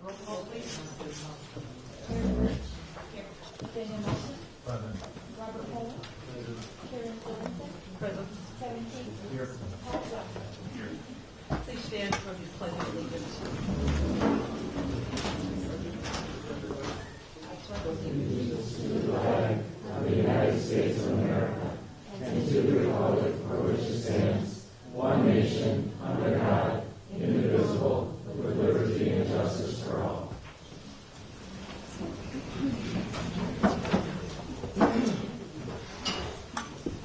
Roll call, please. Daniel Nelson. Present. Robert Fuller. Karen Livingston. Present. Kevin King. Here. Paul Johnson. Here. Please stand for the pledge of allegiance. Of the United States of America, and to the republic for which it stands, one nation, under God, indivisible, with liberty and justice for all.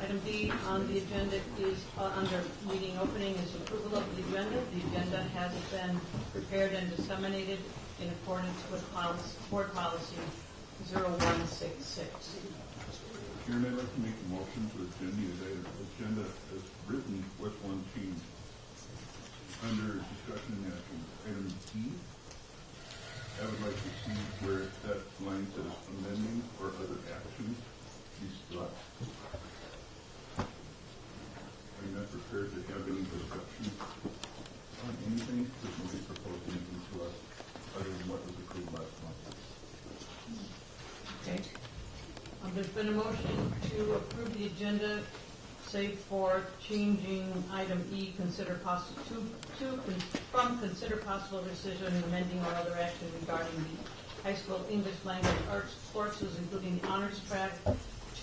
Item D on the agenda is, under meeting opening, is approval of the agenda. The agenda has been prepared and disseminated in accordance with board policy 0166. Chairman, I'd like to make a motion to agenda as written with one change. Under discussion and action, item D, I would like to see where that line says amending or other actions be struck. I'm not prepared to have any discussion on anything, because nobody proposed anything to us other than what was approved last month. Okay. There's been a motion to approve the agenda, save for changing item E, from consider possible decision amending or other action regarding the high school English language arts courses, including the honors track,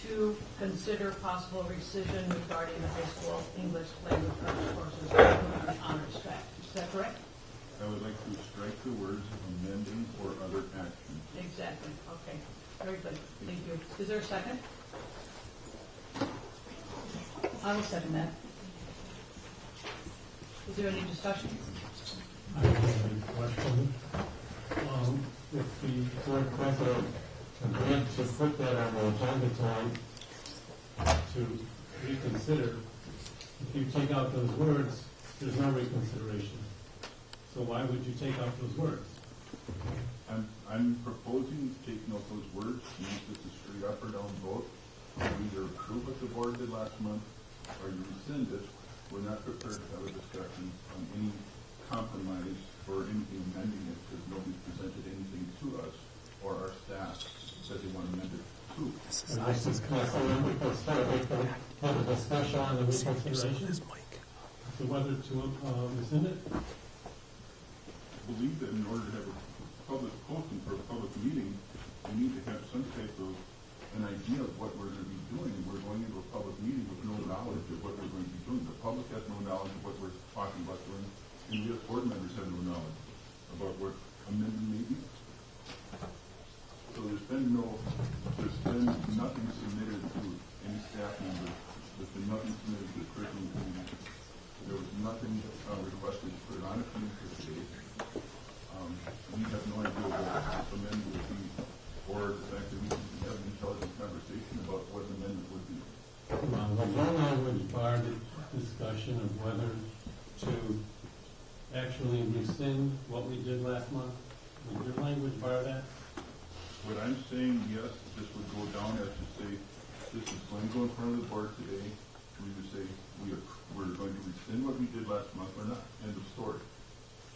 to consider possible rescission regarding the high school English language arts courses, including the honors track. Is that correct? I would like to strike the words amending or other action. Exactly. Okay. Very good. Thank you. Is there a second? I will second that. Is there any discussion? I have a question. If the board president agreed to put that on the agenda tonight to reconsider, if you take out those words, there's no reconsideration. So why would you take out those words? I'm proposing taking out those words, use this a straight up or down vote. You either approve what the board did last month or you rescind it. We're not prepared to have a discussion on any compromise or anything amending it because nobody presented anything to us or our staff said they want to amend it too. And I just kind of say that we can start with have a discussion on the reconsideration. So whether to rescind it? I believe that in order to have a public posting for a public meeting, we need to have some type of an idea of what we're going to be doing. We're going into a public meeting with no knowledge of what we're going to be doing. The public has no knowledge of what we're talking about doing, and we as board members have no knowledge about what amendment may be. So there's been nothing submitted to any staff member. There's been nothing submitted to the curriculum committee. There was nothing requested to put it on a committee for today. We have no idea what this amendment would be, or the fact that we can have an intelligent conversation about what an amendment would be. Well, the law language barred the discussion of whether to actually rescind what we did last month. Would your language bar that? What I'm saying, yes, this would go down as to say, this is going to go in front of the board today. We would say, we're going to rescind what we did last month or not. End of story.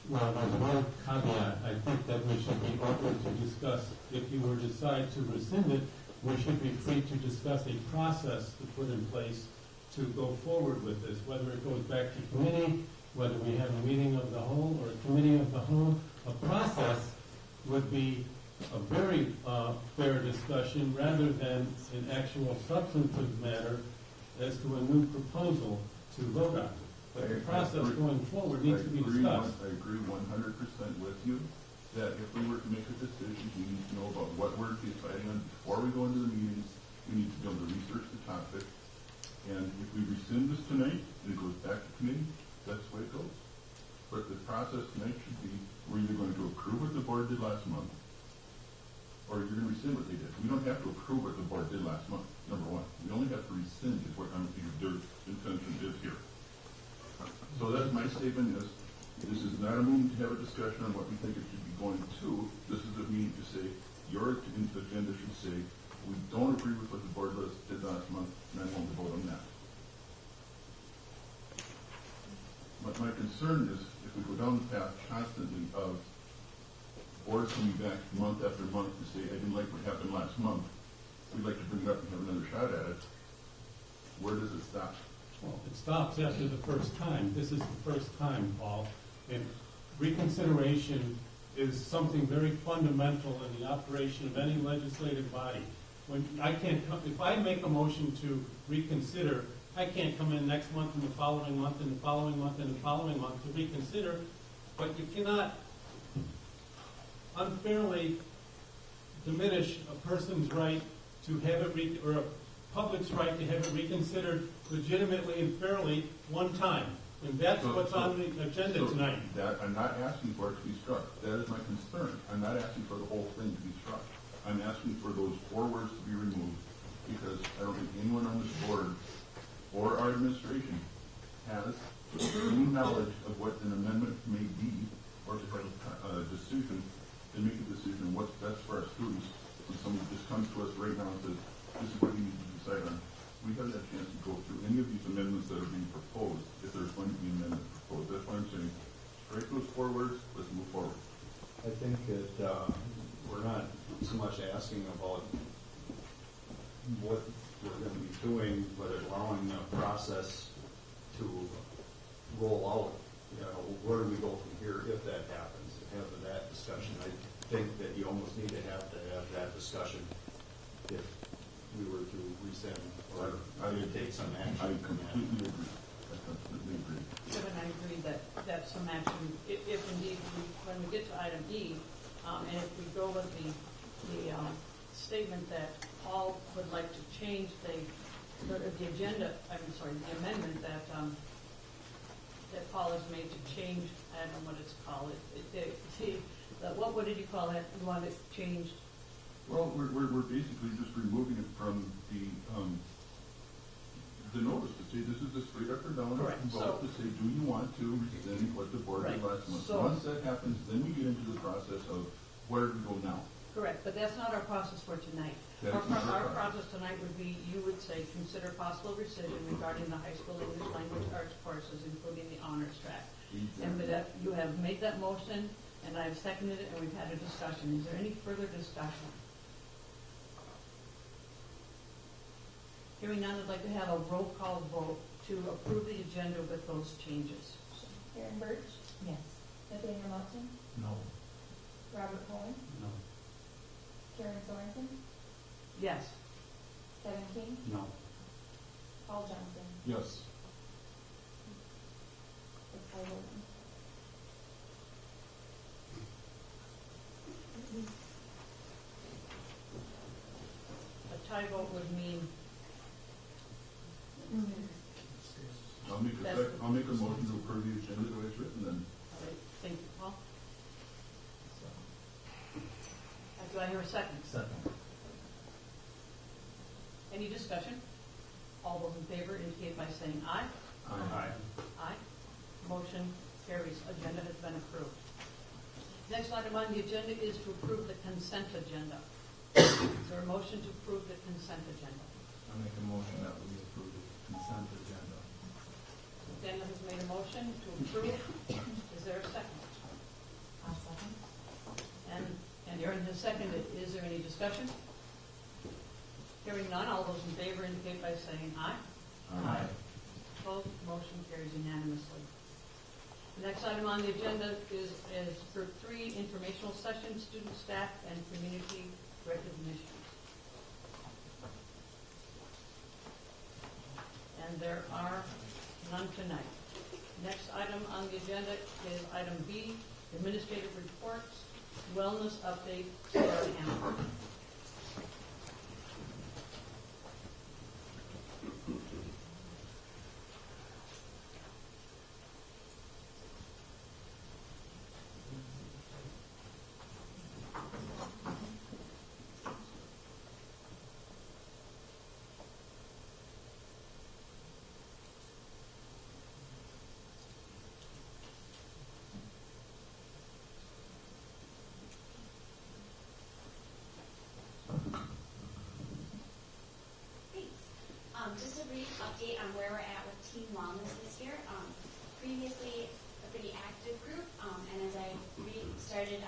Well, there's one caveat. I think that we should be open to discuss, if you were to decide to rescind it, we should be free to discuss a process to put in place to go forward with this, whether it goes back to committee, whether we have a meeting of the whole or a committee of the whole. A process would be a very fair discussion rather than an actual substantive matter as to a new proposal to vote on. But the process going forward needs to be discussed. I agree 100% with you that if we were to make a decision, we need to know about what we're deciding on before we go into the meetings. We need to be able to research the topic. And if we rescind this tonight and it goes back to committee, that's the way it goes. But the process tonight should be, we're either going to approve what the board did last month or you're going to rescind what they did. We don't have to approve what the board did last month, number one. We only have to rescind is what their intention is here. So that's my statement is, this is not a meeting to have a discussion on what we think it should be going to. This is a meeting to say, your agenda should say, we don't agree with what the board did last month, and I want to vote on that. But my concern is, if we go down the path constantly of board's coming back month after month to say, I didn't like what happened last month, we'd like to bring it up and have another shot at it, where does it stop? Well, it stops after the first time. This is the first time, Paul. And reconsideration is something very fundamental in the operation of any legislative body. When I can't come, if I make a motion to reconsider, I can't come in next month and the following month and the following month and the following month to reconsider, but you cannot unfairly diminish a person's right to have it, or a public's right to have it reconsidered legitimately and fairly one time. And that's what's on the agenda tonight. That, I'm not asking for it to be struck. That is my concern. I'm not asking for the whole thing to be struck. I'm asking for those 4 words to be removed, because I don't think anyone on this board or our administration has any knowledge of what an amendment may be, or to have a decision, and make a decision on what's best for our students. When somebody just comes to us right now and says, this is what you need to decide on, we haven't had a chance to go through any of these amendments that are being proposed, if there's going to be an amendment proposed. That's why I'm saying, strike those 4 words, let's move forward. I think that we're not so much asking about what we're going to be doing, but allowing the process to roll out. You know, where do we go from here if that happens? Have that discussion. I think that you almost need to have that discussion if we were to rescind or take some action. I completely agree. I completely agree. Kevin and I agree that some action, if indeed, when we get to item E, and if we go with the statement that Paul would like to change the agenda, the amendment that Paul has made to change, I don't know what it's called, what did you call it? You want it changed? Well, we're basically just removing it from the notice to say this is a straight up or down vote to say, do you want to rescind what the board did last month? Once that happens, then we get into the process of where do we go now? Correct, but that's not our process for tonight. Our process tonight would be, you would say, consider possible rescission regarding the high school English language arts courses, including the honors track. And with that, you have made that motion, and I've seconded it, and we've had a discussion. Is there any further discussion? Hearing none, I'd like to have a roll call vote to approve the agenda with those changes. Karen Birch, Yes. Nathaniel Melton, No. Robert Cohen, No. Karen Sorensen, Yes. Kevin King, No. Paul Johnson. Yes. Six by voting. A tie vote would mean I'll make a motion to approve the agenda the way it's written then. all right, thank you, Paul. Do I hear a second? Second. Any discussion? All those in favor indicate by saying aye. Aye. Aye. Motion carries. Agenda has been approved. Next item on the agenda is to approve the consent agenda. Is there a motion to approve the consent agenda? I make a motion that we approve the consent agenda. Daniel has made a motion to approve. Is there a second? I'll second. And Aaron has seconded. Is there any discussion? Hearing none, all those in favor indicate by saying aye. Aye. Opposed, motion carries unanimously. The next item on the agenda is for 3 informational sessions, student, staff, and community recognition. And there are none tonight. Next item on the agenda is item B, administrative reports, wellness update, Sarah Hammer. Just a brief update on where we're at with Team Wellness this year. Previously, a pretty active group, and as I started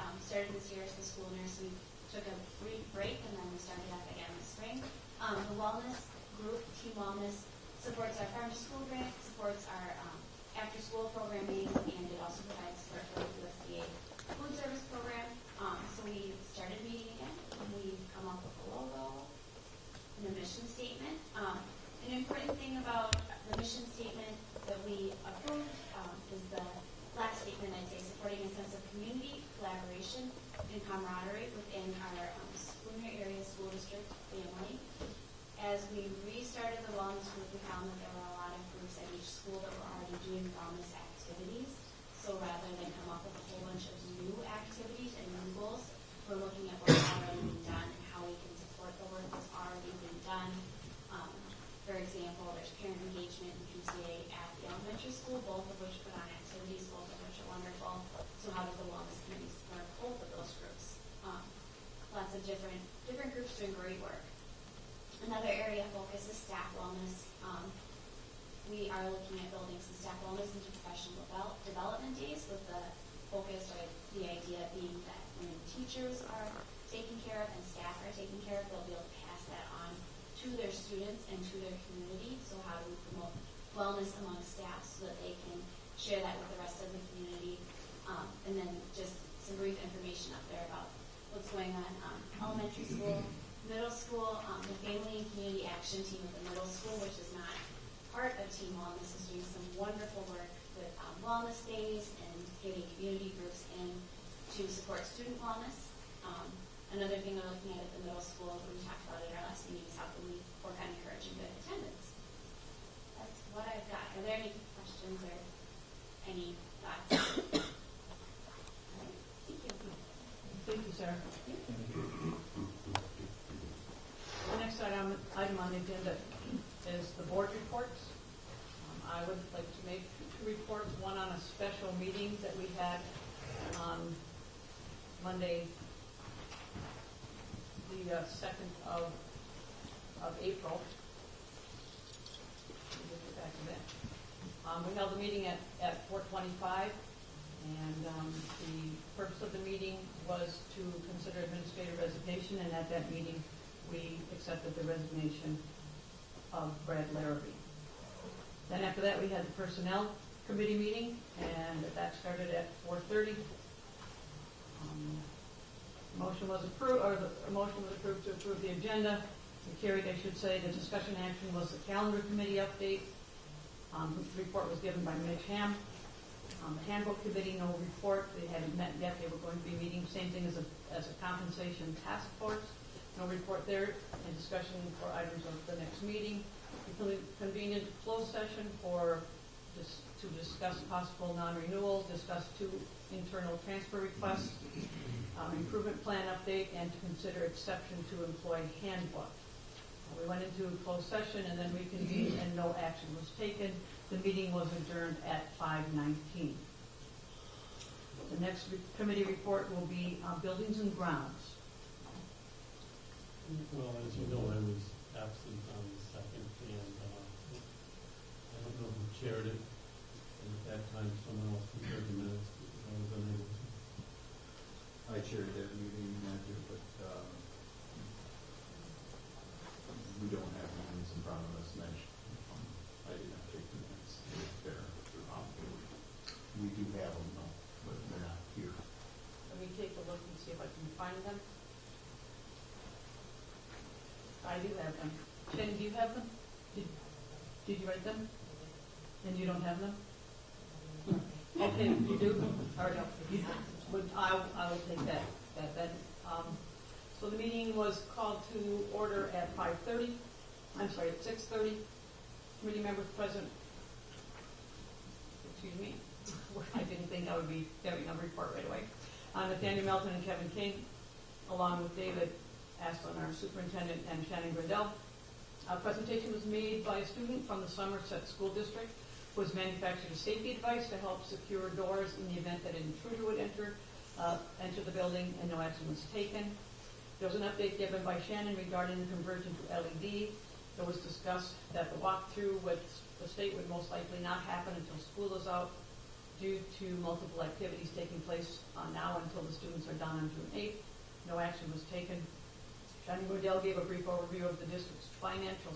this year, sooner, so we took a brief break and then we started up again this spring. The wellness group, Team Wellness, supports our farm to school grant, supports our after school programming, and it also provides support for the USDA food service program. So we started meeting again, and we've come up with a logo and a mission statement. An important thing about the mission statement that we approved is the last statement, I'd say, supporting a sense of community, collaboration, and camaraderie within our Spooner Area School District family. As we restarted the wellness group, we found that there were a lot of groups at each school that were already doing wellness activities. So rather than come up with a whole bunch of new activities and new goals, we're looking at what's already been done and how we can support the work that's already been done. For example, there's parent engagement and PTA at the elementary school, both of which put on activities, both of which are wonderful. So how does the wellness committee support both of those groups? Lots of different groups doing great work. Another area of focus is staff wellness. We are looking at building some staff wellness into professional development days with the focus or the idea being that when teachers are taken care of and staff are taken care of, they'll be able to pass that on to their students and to their community. So how do we promote wellness among staff so that they can share that with the rest of the community? And then just some brief information up there about what's going on elementary school, middle school. The Family and Community Action Team at the middle school, which is not part of Team Wellness, is doing some wonderful work with wellness days and getting community groups in to support student wellness. Another thing we're looking at the middle school, we talked about at our last meeting, is how can we work on encouraging good attendance. That's what I've got. Are there any questions or any thoughts? All right. Thank you. Thank you, Sarah. The next item on the agenda is the board reports. I would like to make two reports, one on a special meeting that we had on Monday, the 2nd of April. Let me get back to that. We held the meeting at 4:25, and the purpose of the meeting was to consider administrative resignation, and at that meeting we accepted the resignation of Brad Larrabee. Then after that we had the personnel committee meeting, and that started at 4:30. Motion was approved to approve the agenda. The carried, I should say. The discussion action was the calendar committee update. The report was given by Mitch Ham. The handbook committee, no report. They hadn't met yet. They were going to be meeting. Same thing as a compensation task force. No report there. And discussion for items of the next meeting. We convened into closed session to discuss possible non-renewals, discuss 2 internal transfer requests, improvement plan update, and to consider exception to employee handbook. We went into closed session and then reconvened, and no action was taken. The meeting was adjourned at 5:19. The next committee report will be buildings and grounds. Well, as you know, I was absent on the 2nd, and I don't know who chaired it. And at that time, someone else prepared the minutes because I was unable to. I chaired that meeting, Andrew, but we don't have minutes in front of us, Mitch. I did not take the minutes there. We do have them, though, but they're not here. Let me take a look and see if I can find them. I do have them. Shannon, do you have them? Did you write them? And you don't have them? Okay, you do? All right, I will take that. So the meeting was called to order at 5:30. I'm sorry, at 6:30. Committee members present. Excuse me. I didn't think I would be giving a report right away. Nathaniel Melton and Kevin King, along with David Asplin, our superintendent, and Shannon Grindell. A presentation was made by a student from the Somerset School District who has manufactured a safety device to help secure doors in the event that an intruder would enter the building, and no action was taken. There was an update given by Shannon regarding the conversion to LED. It was discussed that the walkthrough with the state would most likely not happen until school is out due to multiple activities taking place now until the students are done on June 8th. No action was taken. Johnny Waddell gave a brief overview of the district's financial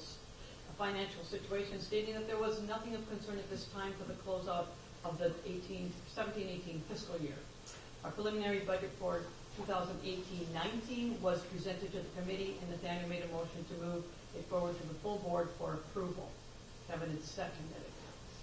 situation, stating that there was nothing of concern at this time for the closeout of the 17-18 fiscal year. Our preliminary budget for 2018-19 was presented to the committee, and Nathaniel made a motion to move it forward to the full board for approval. Kevin had seconded it.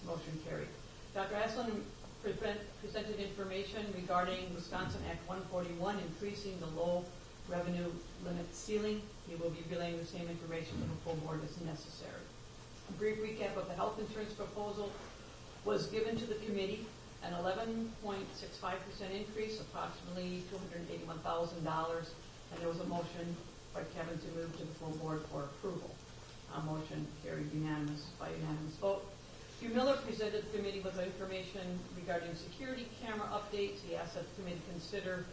Motion carried. Dr. Aslan presented information regarding Wisconsin Act 141, increasing the low revenue limit ceiling. He will be relaying the same information to the full board as necessary. A brief recap of the health insurance proposal was given to the committee, an 11.65% increase, approximately $281,000, and there was a motion by Kevin to move to the full board for approval. A motion carried by unanimous vote. Hugh Miller presented the committee with information regarding security camera updates. He asked that the committee consider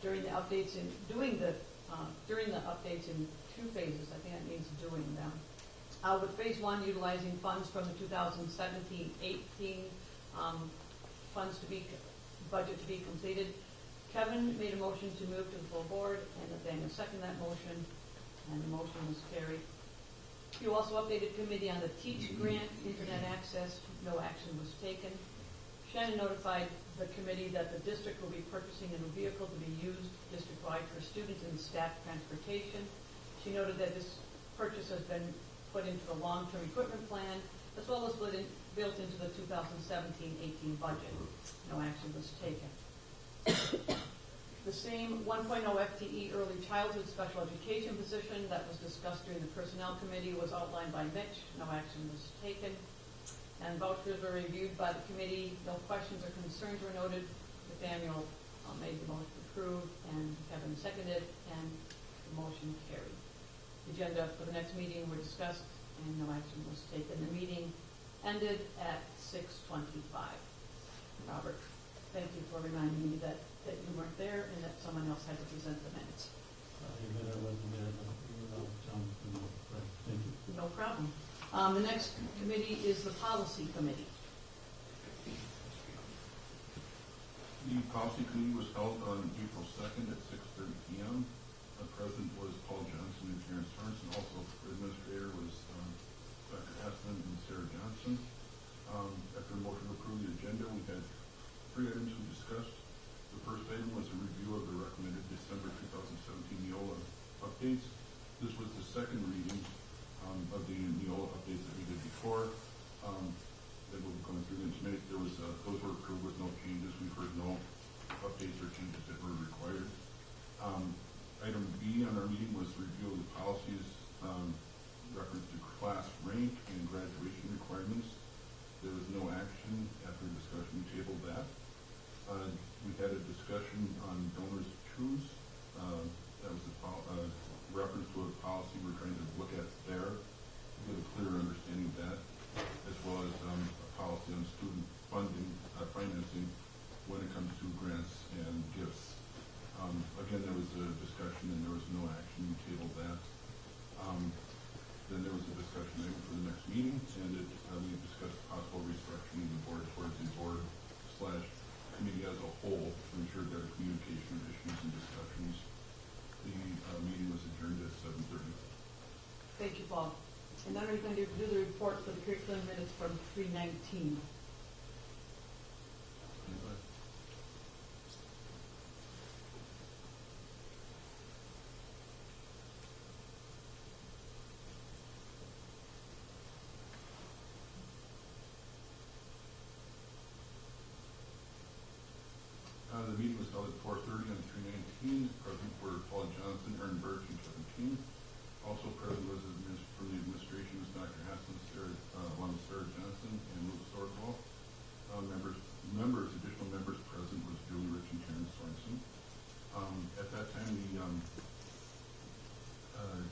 during the updates in two phases. I think that means doing them. With phase one, utilizing funds from the 2017-18 funds budget to be completed. Kevin made a motion to move to the full board, and Nathaniel seconded that motion, and the motion was carried. You also updated committee on the TEACH grant, internet access. No action was taken. Shannon notified the committee that the district will be purchasing a new vehicle to be used district-wide for students and staff transportation. She noted that this purchase has been put into the long-term equipment plan, as well as built into the 2017-18 budget. No action was taken. The same 1.0 FTE early childhood special education position that was discussed during the personnel committee was outlined by Mitch. No action was taken. And vouchers were reviewed by the committee. No questions or concerns were noted. Nathaniel made the motion approved, and Kevin seconded, and the motion carried. The agenda for the next meeting were discussed, and no action was taken. The meeting ended at 6:25. Robert, thank you for reminding me that you weren't there and that someone else had to present the minutes. I admit I wasn't there, but John, thank you. No problem. The next committee is the policy committee. The policy committee was held on April 2nd at 6:30 p.m. Present was Paul Johnson and Karen Sorensen. Also, administrator was Dr. Aslan and Sarah Johnson. After a motion to approve the agenda, we had 3 items we discussed. The first item was a review of the recommended December 2017 Neola updates. This was the second reading of the Neola updates that we did before. That we'll be going through them tonight. Those were approved with no changes. We've heard no updates or changes that were required. Item B on our meeting was review of the policies reference to class rank and graduation requirements. There was no action. After discussion, we tabled that. We had a discussion on donors choose. That was a reference to a policy we're trying to look at there to get a clearer understanding of that, as well as a policy on student funding, financing when it comes to grants and gifts. Again, there was a discussion and there was no action. We tabled that. Then there was a discussion item for the next meeting, and we discussed possible restructuring the board towards the board/committee as a whole to ensure better communication of issues and discussions. The meeting was adjourned at 7:30. Thank you, Paul. And then we're going to do the report for the curriculum minutes from 319. The meeting was held at 4:30 on 319. Present were Paul Johnson, Aaron Birch, and Kevin King. Also present was from the administration was Dr. Aslan, along with Sarah Johnson and Luke Sorgwall. Additional members present was Julie Rich and Karen Sorensen. At that time, we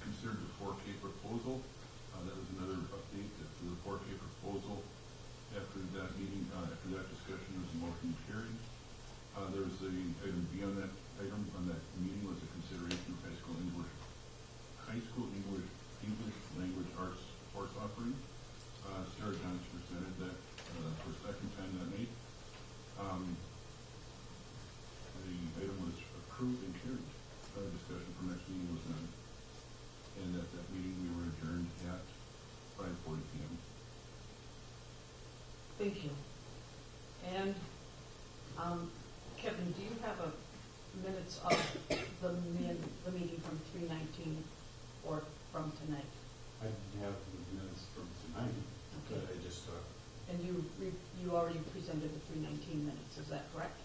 considered the 4K proposal. That was another update to the 4K proposal. After that meeting, after that discussion, there was a motion carried. There was a item B on that item on that meeting was a consideration of high school English language arts course offering. Sarah Johnson presented that for a second time that night. The item was approved and carried. Discussion Thank you. And, Kevin, do you have a minutes of the meeting from 3:19 or from tonight? I have the minutes from tonight that I just took. And you already presented the 3:19 minutes, is that correct?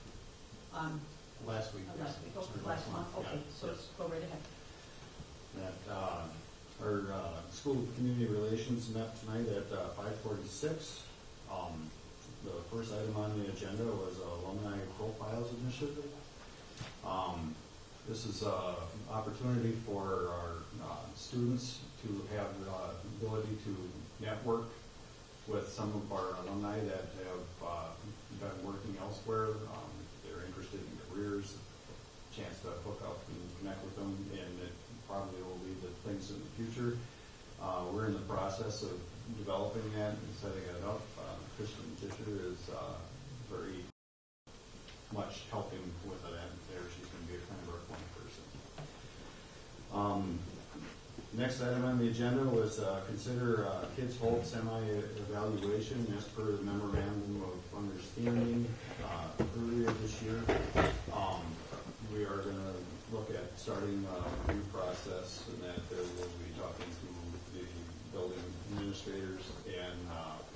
Last week. Last week, Or okay, last month, okay, yeah, so yes. go right ahead. That, our, school community relations met tonight at 5:46. The first item on the agenda was alumni profiles initiative. This is an opportunity for our students to have the ability to network with some of our alumni that have been working elsewhere. They're interested in careers, chance to hook up and connect with them, and it probably will lead to things in the future. We're in the process of developing that and setting it up. Kristen Tischer is very much helping with that there. She's going to be a kind of our point person. Next item on the agenda was consider Kids Hope semi-evaluation as per the memorandum of understanding earlier this year. We are going to look at starting a review process, and that we'll be talking to the building administrators and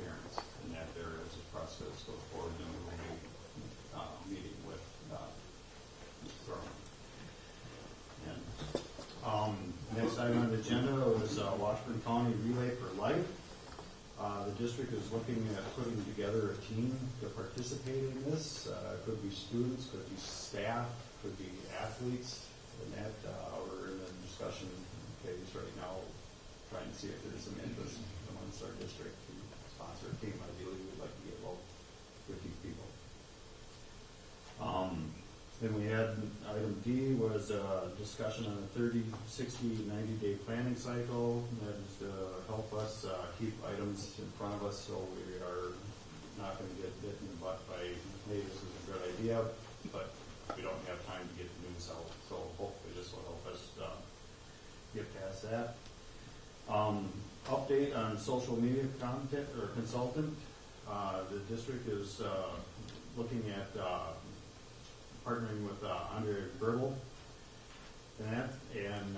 parents, and that there is a process goes forward, and we will be meeting with Thurman. And next item on the agenda was Washburn County Relay for Life. The district is looking at putting together a team to participate in this. Could be students, could be staff, could be athletes, and that we're in a discussion phase right now, trying to see if there's some interest amongst our district to sponsor a team. Ideally, we'd like to get about 50 people. Then we had item D was a discussion on a 30, 60, 90-day planning cycle. That is to help us keep items in front of us so we are not going to get bit in the butt by, hey, this is a good idea, but we don't have time to get the news out. So hopefully this will help us get past that. Update on social media content or consultant. The district is looking at partnering with Andre Verbal and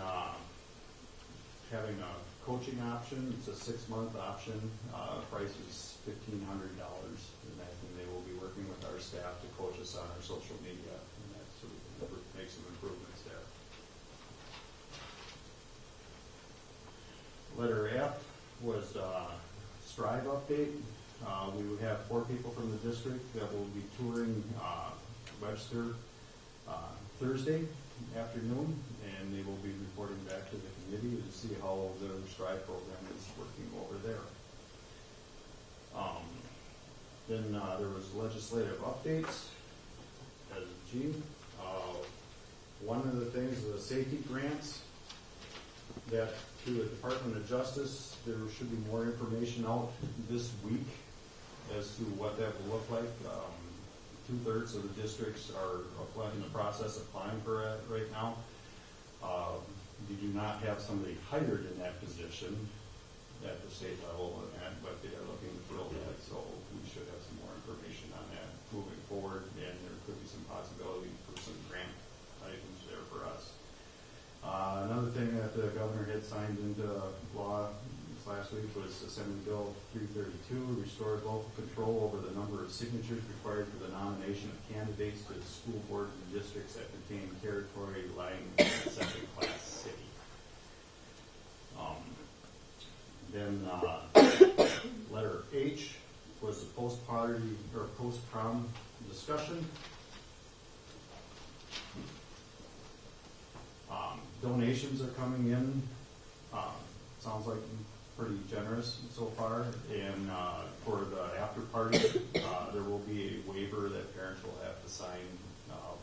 having a coaching option. It's a 6-month option. Price is $1,500, and they will be working with our staff to coach us on our social media, and that so we can make some improvements there. Letter F was Strive update. We will have 4 people from the district that will be touring Webster Thursday afternoon, and they will be reporting back to the committee to see how the Strive program is working over there. Then there was legislative updates. As G, one of the things, the safety grants, that through the Department of Justice, there should be more information out this week as to what that will look like. 2/3 of the districts are in the process of applying for it right now. We do not have somebody hired in that position at the state level, but they are looking to fill that, so we should have some more information on that moving forward, and there could be some possibility for some grant items there for us. Another thing that the governor had signed into law last week was Assembly Bill 332, restored local control over the number of signatures required for the nomination of candidates to the school board in the districts that contain territory lying in a second-class city. Then letter H was the post-party or post-prom discussion. Donations are coming in. Sounds like pretty generous so far. And for the after party, there will be a waiver that parents will have to sign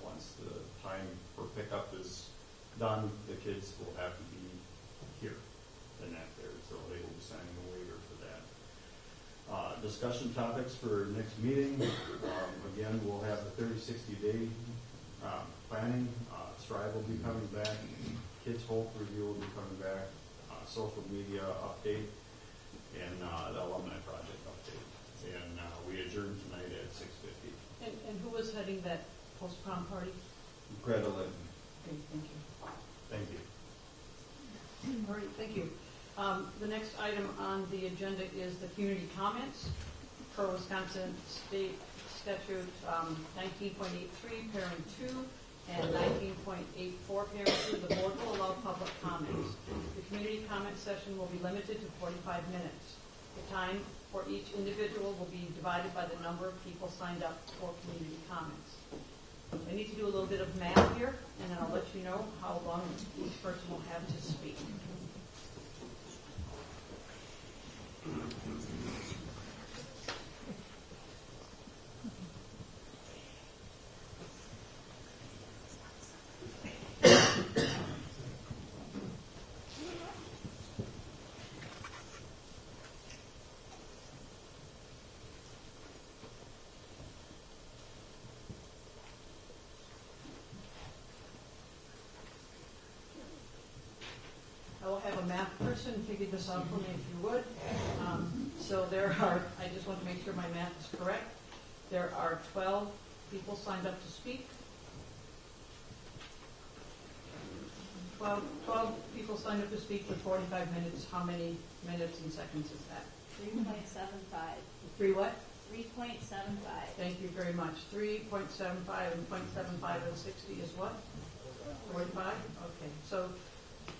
once the time for pickup is done. The kids will have to be here and not there, so they will be signing a waiver for that. Discussion topics for next meeting. Again, we'll have the 30-60-day planning. Strive will be coming back. Kids Hope review will be coming back. Social media update, and the alumni project update. And we adjourn tonight at 6:50. And who was heading that post-prom party? Greta Litton. Okay, thank you. Thank you. All right, thank you. The next item on the agenda is the community comments per Wisconsin State Statute 19.83, parent 2, and 19.84, parent 2. The board will allow public comments. The community comment session will be limited to 45 minutes. The time for each individual will be divided by the number of people signed up for community comments. I need to do a little bit of math here, and then I'll let you know how long each person will have to speak. I will have a math person figure this out for me if you would. So there are, I just want to make sure my math is correct. There are 12 people signed up to speak. 12 people signed up to speak for 45 minutes. How many minutes and seconds is that? 3.75. 3 what? 3.75. Thank you very much. 3.75 and 0.75 and 60 is what? 45? Okay. So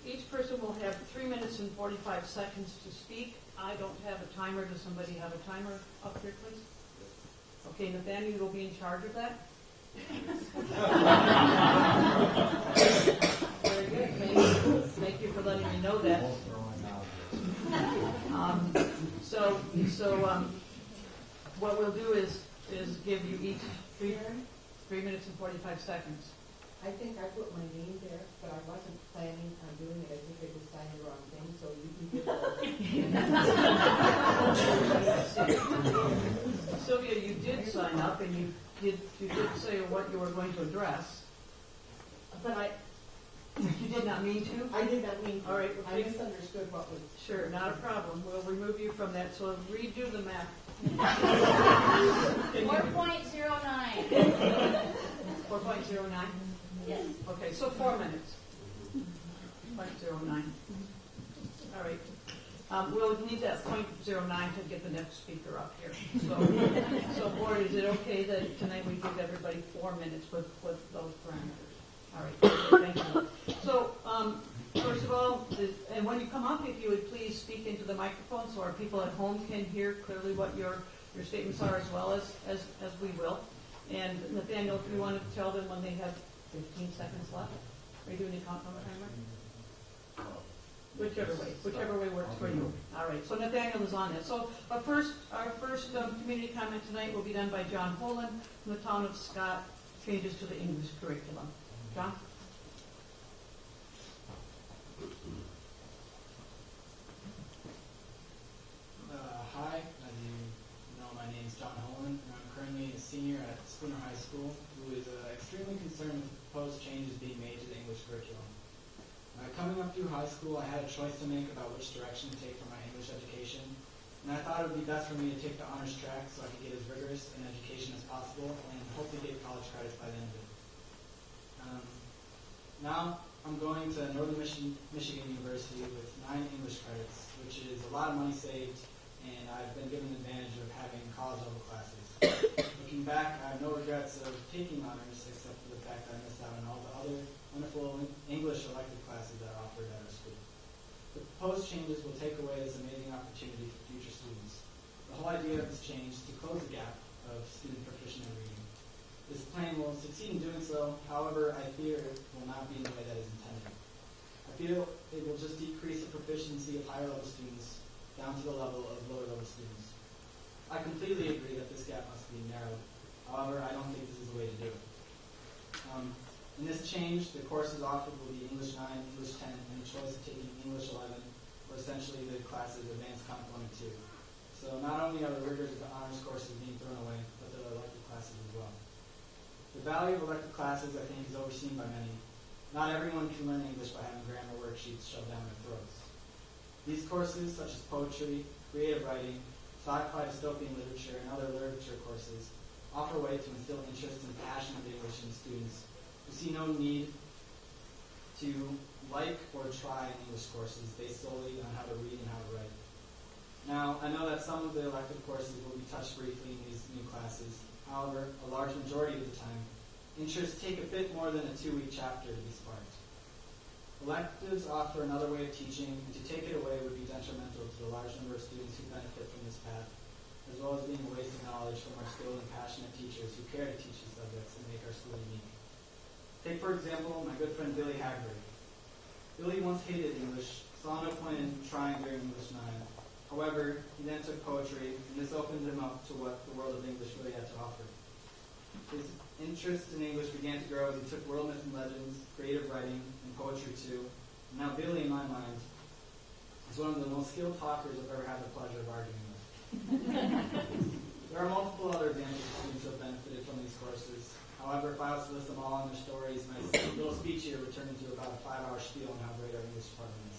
each person will have 3 minutes and 45 seconds to speak. I don't have a timer. Does somebody have a timer up here, please? Okay, Nathaniel, you will be in charge of that? Very good. Thank you for letting me know that. What we'll do is give you each 3 minutes and 45 seconds. I think I put my name there, but I wasn't planning on doing it. I think I just signed the wrong thing, so you can give it. Sylvia, you did sign up, and you did say what you were going to address, but you did not mean to? I did not mean to. All right. I misunderstood what was. Sure, not a problem. We'll remove you from that, so redo the math. 4.09. 4.09? Yes. Okay, so 4 minutes. 0.09. All right. We'll need that 0.09 to get the next speaker up here. So board, is it okay that tonight we give everybody 4 minutes with those parameters? All right, thank you. So, first of all, and when you come up, if you would please speak into the microphone so our people at home can hear clearly what your statements are as well as we will. And Nathaniel, if you want to tell them when they have 15 seconds left. Are you doing a countdown timer? Whichever way works for you. All right, so Nathaniel is on it. So our first community comment tonight will be done by John Holan from the town of Scott, changes to the English curriculum. John? Hi, as you know, my name is John Holan, and I'm currently a senior at Spooner High School, who is extremely concerned with the proposed changes being made to the English curriculum. Coming up through high school, I had a choice to make about which direction to take for my English education, and I thought it would be best for me to take the honors track so I could get as rigorous an education as possible and hopefully get college credits by the end of it. Now, I'm going to Northern Michigan University with 9 English credits, which is a lot of money saved, and I've been given the advantage of having college-level classes. Looking back, I have no regrets of taking honors, except for the fact that I missed out on all the other wonderful English elective classes that are offered at our school. The proposed changes will take away this amazing opportunity for future students. The whole idea of this change is to close the gap of student proficiency in reading. This plan will succeed in doing so, however, I fear it will not be in the way that is intended. I feel it will just decrease the proficiency of higher level students down to the level of lower level students. I completely agree that this gap must be narrowed. However, I don't think this is the way to do it. In this change, the courses offered will be English 9, English 10, and the choice of taking English 11, or essentially the classes Advanced Comp 1 and 2. So not only are the rigors of the honors courses being thrown away, but there are elective classes as well. The value of elective classes, I think, is overseen by many. Not everyone can learn English by having grammar worksheets shoved down their throats. These courses, such as poetry, creative writing, sci-fi dystopian literature, and other literature courses offer a way to instill interest and passion of English in students who see no need to like or try English courses based solely on how to read and how to write. Now, I know that some of the elective courses will be touched briefly in these new classes. However, a large majority of the time, interests take a bit more than a 2-week chapter to be sparked. Electives offer another way of teaching, and to take it away would be detrimental to the large number of students who benefit from this path, as well as being a waste of knowledge from our skilled and passionate teachers who care to teach these subjects and make our school unique. Take, for example, my good friend Billy Hagberg. Billy once hated English, saw no point in trying during English 9. However, he then took poetry, and this opened him up to what the world of English really had to offer. His interest in English began to grow as he took world myths and legends, creative writing, and poetry too. And now Billy, in my mind, is one of the most skilled talkers I've ever had the pleasure of arguing with. There are multiple other examples of students who have benefited from these courses. However, if I was to list them all in their stories, my little speech here would turn into about a 5-hour spiel on how great our English department is.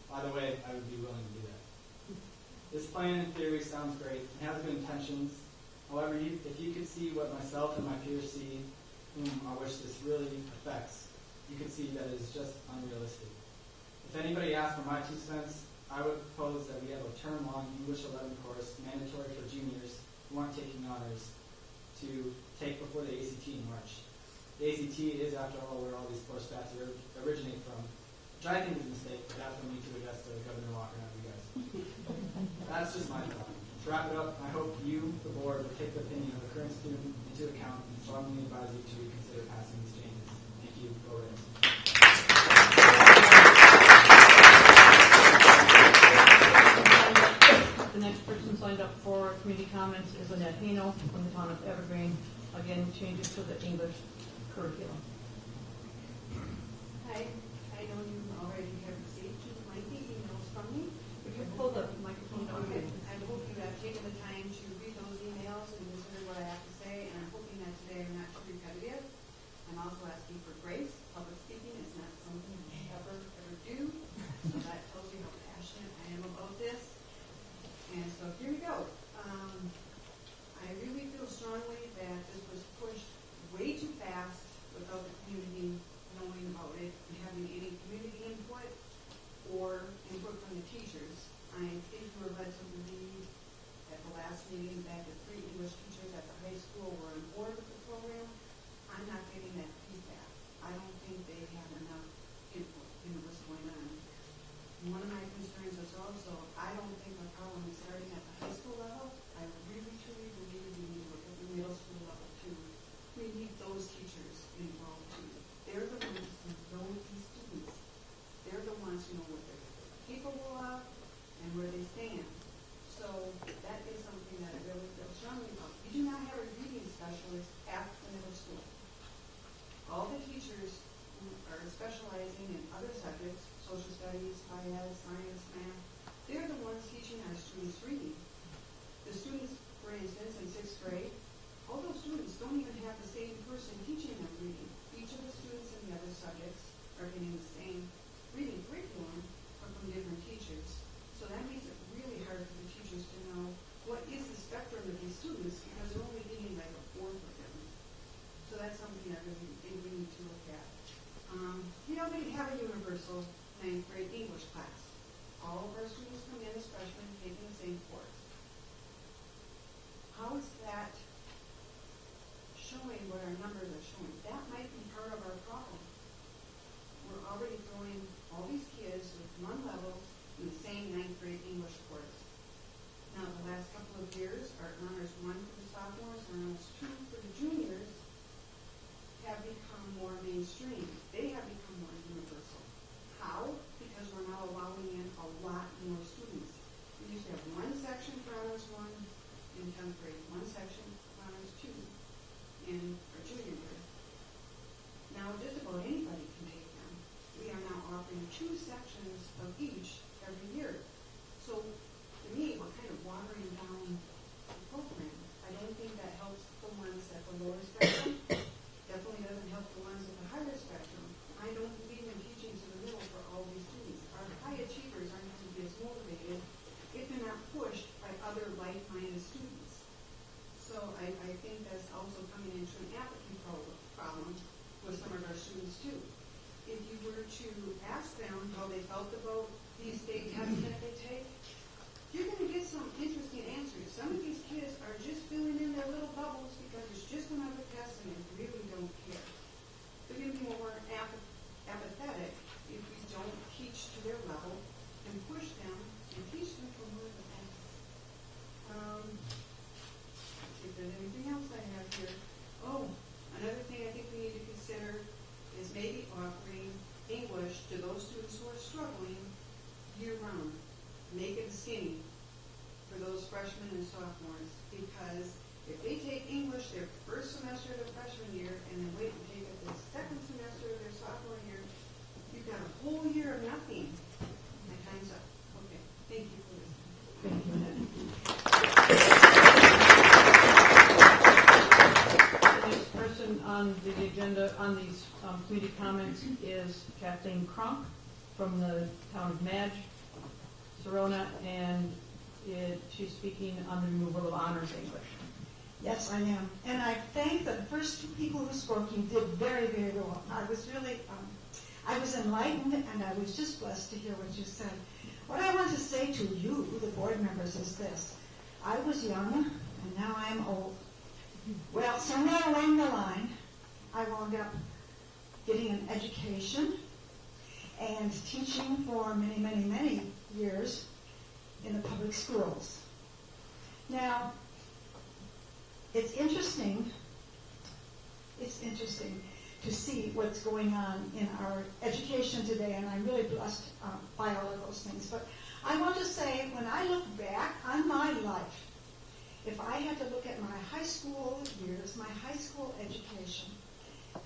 By the way, I would be willing to do that. This plan, in theory, sounds great and has good intentions. However, if you could see what myself and my peers see, whom I wish this really affects, you could see that it is just unrealistic. If anybody asked for my 2 cents, I would propose that we have a term-long English 11 course mandatory for juniors who aren't taking honors to take before the ACT in March. The ACT is, after all, where all these poor stats originate from, which I think is a mistake, but that's for me to address to Governor Walker, not you guys. That's just my thought. To wrap it up, I hope you, the board, will take the opinion of the current student into account and strongly advise you to reconsider passing these changes. Thank you. Go Reds. The next person signed up for community comments is Annette Hano from the town of Evergreen. Again, changes to the English curriculum. Hi, I know you already have received 2 lengthy emails from me. Would you pull the microphone down? Okay, I hope you have taken the time to read those emails and consider what I have to say, and I'm hoping that today I'm not too repetitive. I'm also asking for grace. Public speaking is not something I ever do, so that tells you how passionate I am about this. And so here we go. I really feel strongly that this was pushed way too fast without the community knowing about it and having any community input or input from the teachers. I think we were led to believe at the last meeting that the 3 English teachers at the high school were on board with the program. I'm not getting that feedback. I don't think they have enough input in what's going on. One of my concerns is also, I don't think our problem is starting at the high school level. I really, truly believe we need to look at the middle school level too. We need those teachers involved too. They're the ones who know these students. They're the ones who know what they're capable of and where they stand. So that is something that I really feel strongly about. We do not have a reading specialist at the middle school. All the teachers who are specializing in other subjects, social studies, science, math, they're the ones teaching our students reading. The students, for instance, in 6th grade, all those students don't even have the same person teaching them reading. Each of the students in the other subjects are getting the same reading curriculum, but from different teachers. So that makes it really hard for the teachers to know what is the spectrum of these students because they're only getting like a fourth of them. So that's something that really think we need to look at. We already have a universal 9th grade English class. All of our students come in as freshmen taking the same course. How is that showing what our numbers are showing? That might be part of our problem. We're already throwing all these kids with 1 levels in the same 9th grade English course. Now, the last couple of years, our honors 1 for the sophomores and honors 2 for the juniors have become more mainstream. They have become more universal. How? Because we're now allowing in a lot more students. We used to have 1 section for honors 1 in 10th grade, 1 section for honors 2 in our junior year. Now, just about anybody can take them. We are now offering 2 sections of each every year. So, to me, we're kind of watering down the program. I don't think that helps the ones at the lower spectrum. Definitely doesn't help the ones at the higher spectrum. I don't believe in teaching to the middle for all these students. Our high achievers aren't going to be as motivated if they're not pushed by other to ask them how they felt about these state tests that they take, you're going to get some interesting answers. Some of these kids are just filling in their little bubbles because it's just another test and they really don't care. They're going to be more apathetic if we don't teach to their level and push them and teach them from where the best. Let's see if there's anything else I have here. Oh, another thing I think we need to consider is maybe offering English to those students who are struggling year-round. Make it skinny for those freshmen and sophomores, because if they take English their first semester of their freshman year and then wait and take it the second semester of their sophomore year, you've got a whole year of nothing. My time's up. Okay. Thank you for listening. The next person on the agenda on these committee comments is Kathleen Crunk from the town of Madge, Serona, and she's speaking on the removal of honors English. Yes, I am. And I thank the first two people who spoke. You did very, very well. I was really, I was enlightened, and I was just blessed to hear what you said. What I want to say to you, the board members, is this. I was young, and now I'm old. Well, somewhere along the line, I wound up getting an education and teaching for many, many, many years in the public schools. Now, it's interesting to see what's going on in our education today, and I'm really blessed by all of those things. But I want to say, when I look back on my life, if I had to look at my high school years, my high school education,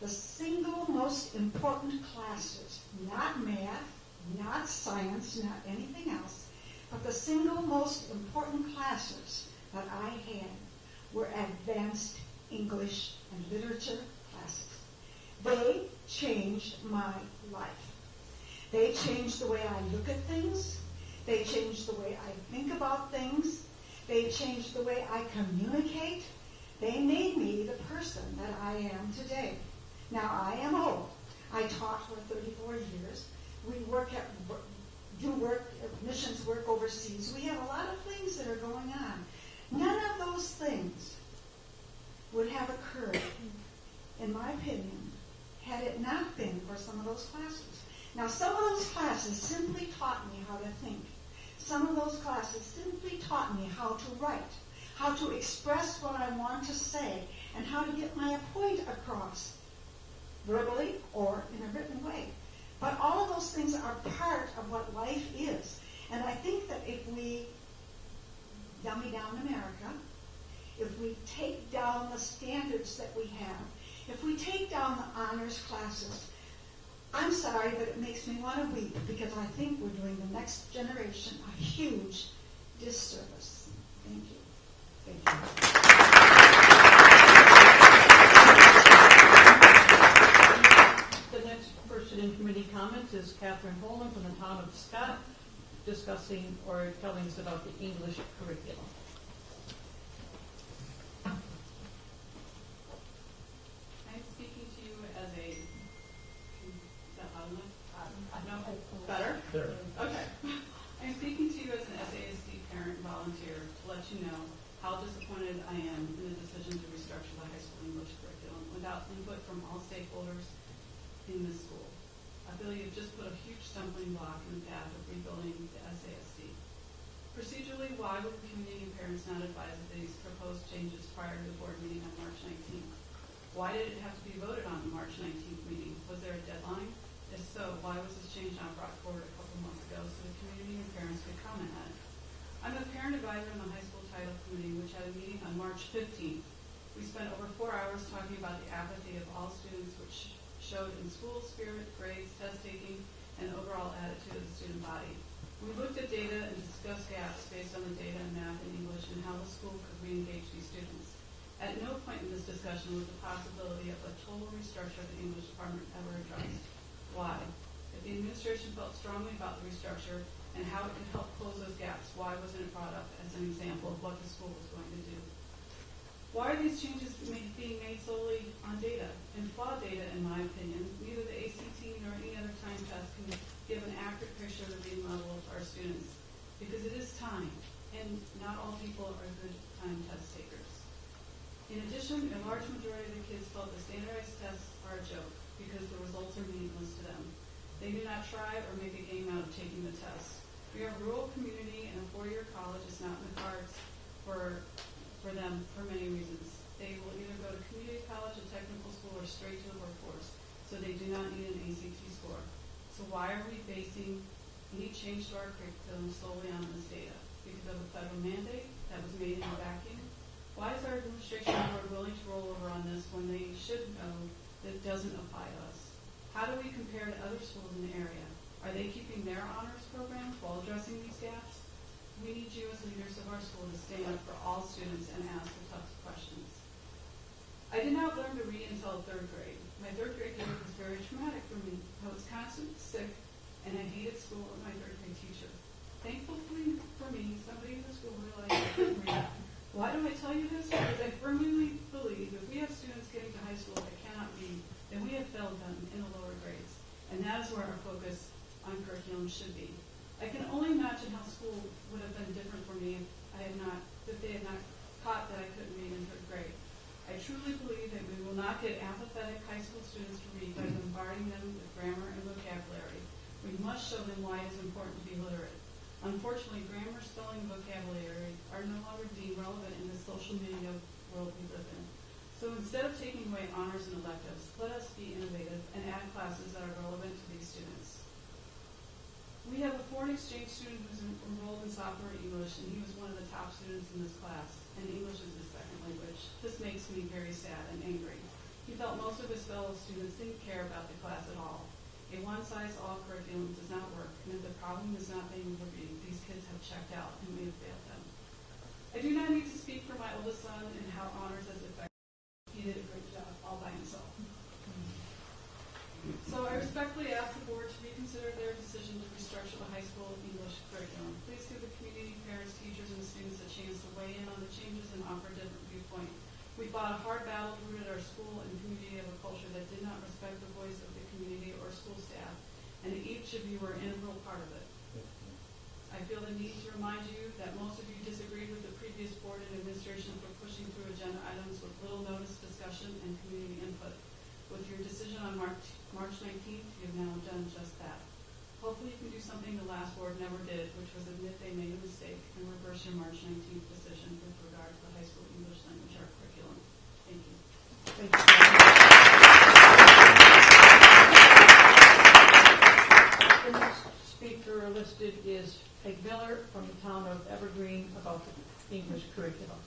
the single most important classes, not math, not science, not anything else, but the single most important classes that I had were advanced English and literature classes. They changed my life. They changed the way I look at things. They changed the way I think about things. They changed the way I communicate. They made me the person that I am today. Now, I am old. I taught for 34 years. We missions work overseas. We have a lot of things that are going on. None of those things would have occurred, in my opinion, had it not been for some of those classes. Now, some of those classes simply taught me how to think. Some of those classes simply taught me how to write, how to express what I want to say, and how to get my point across, verbally or in a written way. But all of those things are part of what life is. And I think that if we dummy down America, if we take down the standards that we have, if we take down the honors classes, I'm sorry, but it makes me want to weep, because I think we're doing the next generation a huge disservice. Thank you. Thank you. The next person in committee comments is Catherine Holman from the town of Scott, discussing or telling us about the English curriculum. I'm speaking to you as a, is that loud enough? No? Better? There. Okay. I'm speaking to you as an SASD parent volunteer to let you know how disappointed I am in the decision to restructure the high school English curriculum without input from all stakeholders in the school. I feel you've just put a huge stumbling block in the path of rebuilding the SASD. Procedurally, why were the community and parents not advised of these proposed changes prior to the board meeting on March 19th? Why did it have to be voted on the March 19th meeting? Was there a deadline? If so, why was this change not brought forward a couple months ago so the community and parents could comment on it? I'm a parent advisor on the high school title committee, which had a meeting on March 15th. We spent over 4 hours talking about the apathy of all students, which showed in school spirit, grades, test taking, and overall attitude of the student body. We looked at data and discussed gaps based on the data in math and English and how the school could re-engage these students. At no point in this discussion was the possibility of a total restructure of the English department ever addressed. Why? If the administration felt strongly about the restructure and how it could help close those gaps, why wasn't it brought up as an example of what the school was going to do? Why are these changes being made solely on data? And flawed data, in my opinion, neither the ACT nor any other time test majority of the kids felt the standardized tests are a joke because the results are meaningless to them. They do not try or make a game out of taking the tests. We are a rural community and a four-year college is not in the cards for them for many reasons. They will either go to community college, a technical school, or straight to the workforce, so they do not need an ACT score. So why are we basing any change to our curriculum solely on this data? Because of a federal mandate that was made in a vacuum? Why is our administration board willing to roll over on this when they should know that it doesn't apply to us? How do we compare to other schools in the area? Are they keeping their honors programs while addressing these gaps? We need you as leaders of our school to stand up for all students and ask the tough questions. I did not learn to read until third grade. My third grade year was very traumatic for me. I was constantly sick, and I hated school and my third grade teacher. Thankfully for me, somebody in the school realized I couldn't read. Why do I tell you this? Because I firmly believe if we have students getting to high school that cannot read, then we have failed them in the lower grades. And that is where our focus on curriculum should be. I can only imagine how school would have been different for me if they had not caught that I couldn't read in third grade. I truly believe that we will not get apathetic high school students to read by bombarding them with grammar and vocabulary. We must show them why it is important to be literate. Unfortunately, grammar, spelling, and vocabulary are no longer deemed relevant in the social media world we live in. So instead of taking away honors and electives, let us be innovative and add classes that are relevant to these students. We have a foreign exchange student who's enrolled in sophomore English, and he was one of the top students in this class, and English is his second language. This makes me very sad and angry. He felt most of his fellow students didn't care about the class at all. A one-size-all curriculum does not work, and if the problem is not being reviewed, these kids have checked out and we have failed them. I do not need to speak for my oldest son and how honors has affected him. He did a great job all by himself. So I respectfully ask the board to reconsider their decision to restructure the high school English curriculum. Please give the community, parents, teachers, and students a chance to weigh in on the changes and offer a different viewpoint. We fought a hard battle to root our school and community of a culture that did not respect the voice of the community or school staff, and each of you were an integral part of it. I feel the need to remind you that most of you disagreed with the previous board and administration for pushing through agenda items with little notice, discussion, and community input. With your decision on March 19th, you have now done just that. Hopefully you can do something the last board never did, which was admit they made a mistake and reverse your March 19th decision with regard to the high school English language art curriculum. Thank you. Thank you. The next speaker listed is Peg Miller from the town of Evergreen about the English curriculum.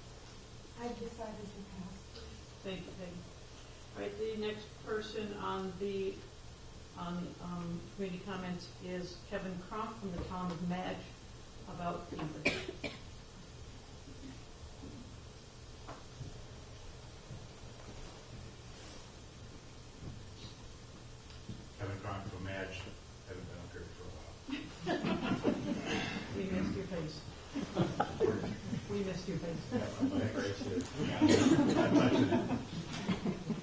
I decided to pass. Thank you, Peg. All right, the next person on the committee comments is Kevin Crump from the town of Madge about English. Kevin Cronk from Madge. Haven't been up here for a while. We missed your face. We missed your face.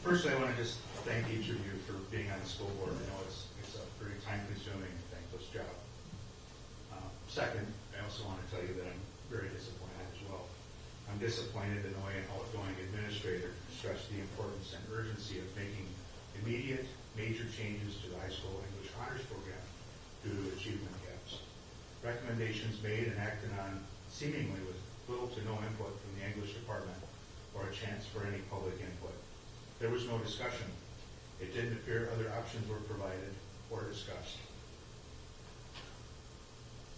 First, I want to just thank each of you for being on the school board. I know it's a pretty time-consuming and thankless job. Second, I also want to tell you that I'm very disappointed as well. I'm disappointed in the way an outgoing administrator stressed the importance and urgency of making immediate, major changes to the high school English honors program due to achievement gaps. Recommendations made and acted on seemingly with little to no input from the English department or a chance for any public input. There was no discussion. It didn't appear other options were provided or discussed.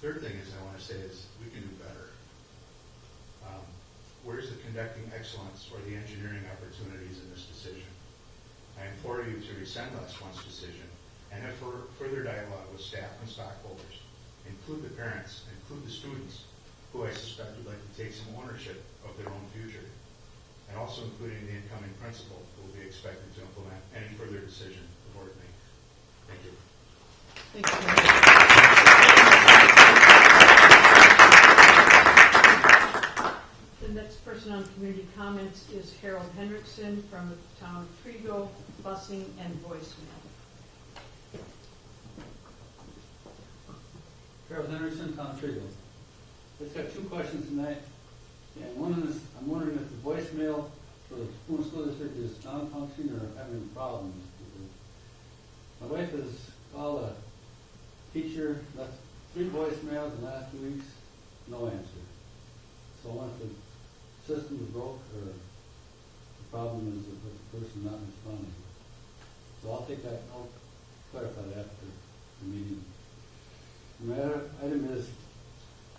Third thing is I want to say is we can do better. Where's the conducting excellence or the engineering opportunities in this decision? I implore you to rescind last month's decision and have further dialogue with staff and stockholders. Include the parents, include the students, who I suspect would like to take some ownership of their own future, and also including the incoming principal who will be expected to implement any further decision the board makes. Thank you. Thank you. The next person on community comments is Harold Hendrickson from the town of Trigo, busing and voicemail. Harold Hendrickson, town of Trigo. I've got two questions tonight. And one is, I'm wondering if the voicemail for the Spooner School District is non-functioning or having problems. My wife has called a teacher, left 3 voicemails in the last 2 weeks, no answer. So I wonder if the system is broke or the problem is with the person not responding. So I'll take that, I'll clarify that after the meeting. My other item is,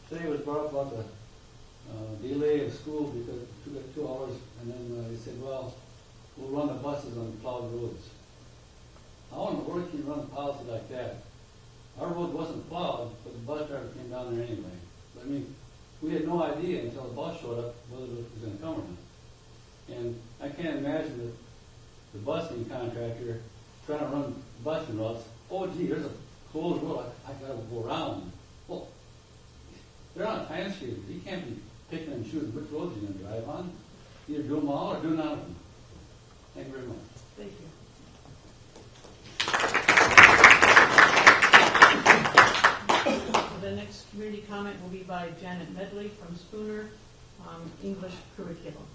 today was brought up about the delay of school because it took 2 hours, and then they said, well, we'll run the buses on plowed roads. How in the world can you run a policy like that? Our road wasn't plowed, but the bus driver came down there anyway. I mean, we had no idea until the bus showed up whether it was going to come or not. And I can't imagine that the busing contractor trying to run busing routes, oh gee, there's a closed road, I got to go around. Well, they're on a time schedule. You can't be picking and choosing which roads you're going to drive on. Either do them all or do none of them. Thank you very much. Thank you. The next community comment will be by Janet Medley from Spooner, English curriculum.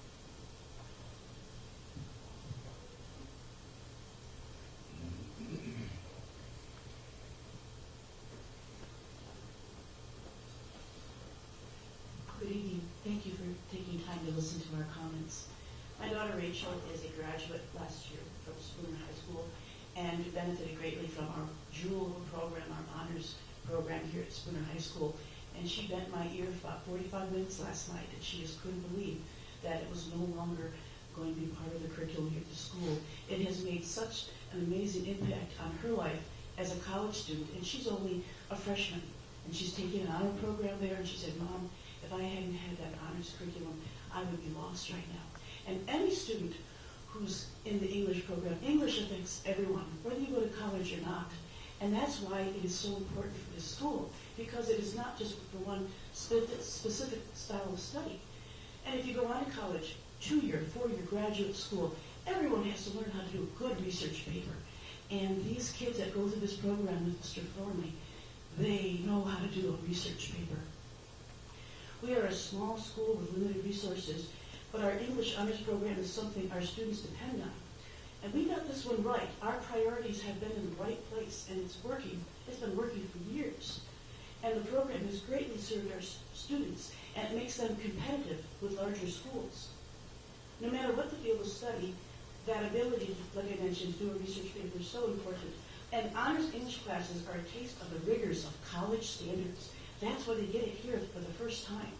Good evening. Thank you for taking time to listen to our comments. My daughter Rachel is a graduate last year from Spooner High School and benefited greatly from our Jewel program, our honors program here at Spooner High School. And she bent my ear for about 45 minutes last night, and she just couldn't believe that it was no longer going to be part of the curriculum here at the school. It has made such an amazing impact on her life as a college student, and she's only a freshman. And she's taking an honor program there, and she said, Mom, if I hadn't had that honors curriculum, I would be lost right now. And any student who's in the English program, English affects everyone, whether you go to college or not. And that's why it is so important for this school, because it is not just for one specific style of study. And if you go on to college, 2-year, 4-year graduate school, everyone has to learn how to do a good research paper. And these kids that go through this program with Mr. Thornley, they know how to do a research paper. We are a small school with limited resources, but our English honors program is something our students depend on. And we got this one right. Our priorities have been in the right place, and it's working. It's been working for years. And the program has greatly served our students, and it makes them competitive with larger schools. No matter what the field of study, that ability, like I mentioned, to do a research paper is so important. And honors English classes are a taste of the rigors of college standards. That's why they get it here for the first time.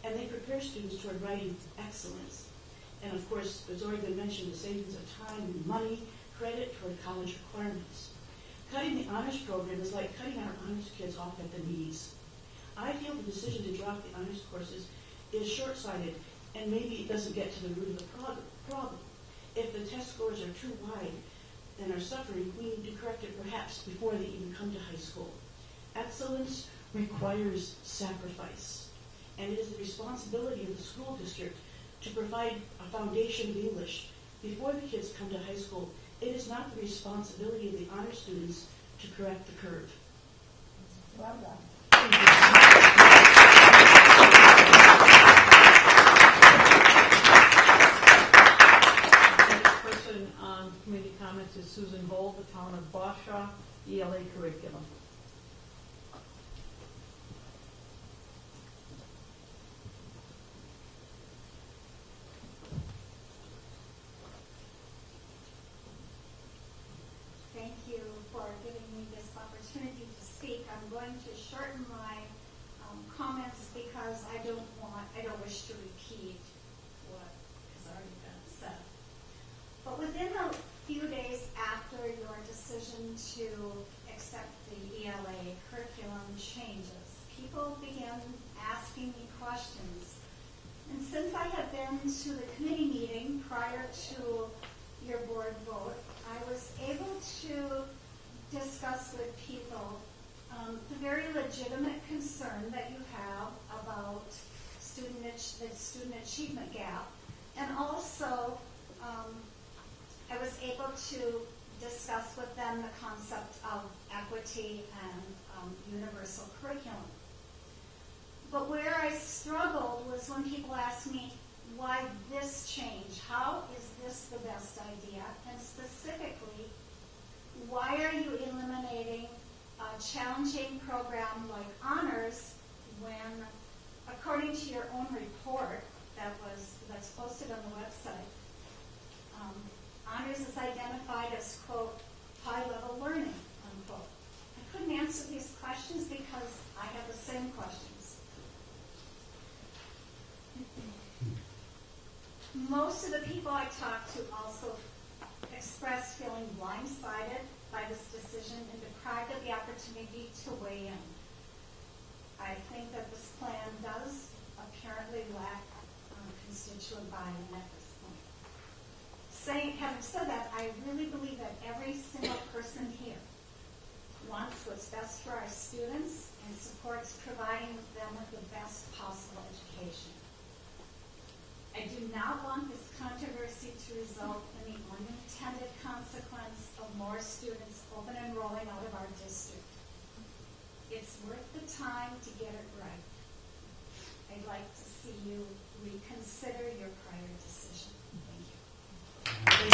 And they prepare students toward writing excellence. And of course, it's already been mentioned, the savings of time and money, credit toward college requirements. Cutting the honors program is like cutting our honors kids off at the knees. I feel the decision to drop the honors courses is short-sighted, and maybe it doesn't get to the root of the problem. If the test scores are too wide and are suffering, we need to correct it perhaps before they even come to high school. Excellence requires sacrifice, and it is the responsibility of the school district to provide a foundation of English before the kids come to high school. It is not the responsibility of the honor students to correct the curve. Well done. The next person on committee comments is Susan Bold, the town of Boshaw, ELA curriculum. Thank you for giving me this opportunity to speak. I'm going to shorten my comments because I don't wish to repeat what has already been said. But within a few days after your decision to accept the ELA curriculum changes, people began asking me questions. And since I had been to the committee meeting prior to your board vote, I was able to discuss with people the very legitimate concern that you have about the student achievement gap, and also I was able to discuss with them the concept of equity and universal curriculum. But where I struggled was when people asked me, why this change? How is this the best idea? And specifically, why are you eliminating a challenging program like honors when, according to your own report that's posted on the website, honors is identified as, quote, high-level learning, unquote. I couldn't answer these questions because I have the same questions. Most of the people I talked to also expressed feeling blindsided by this decision and deprived of the opportunity to weigh in. I think that this plan does apparently lack constituent buy-in at this point. Having said that, I really believe that every single person here wants what's best for our students and supports providing them with the best possible education. I do not want this controversy to result in the unintended consequence of more students open enrolling out of our district. It's worth the time to get it right. I'd like to see you reconsider your prior decision. Thank you.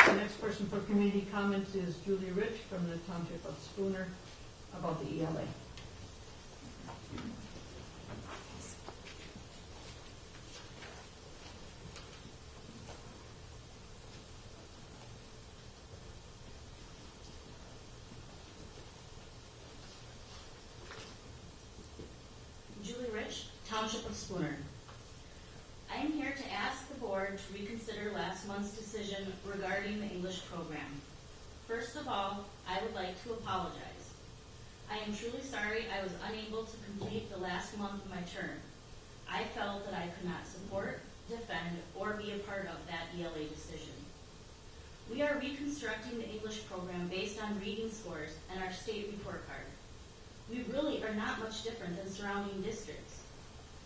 The next person for community comments is Julie Rich from the Township of Spooner about the ELA. Julie Rich, Township of Spooner. I am here to ask the board to reconsider last month's decision regarding the English program. First of all, I would like to apologize. I am truly sorry I was unable to complete the last month of my term. I felt that I could not support, defend, or be a part of that ELA decision. We are reconstructing the English program based on reading scores and our state report card. We really are not much different than surrounding districts.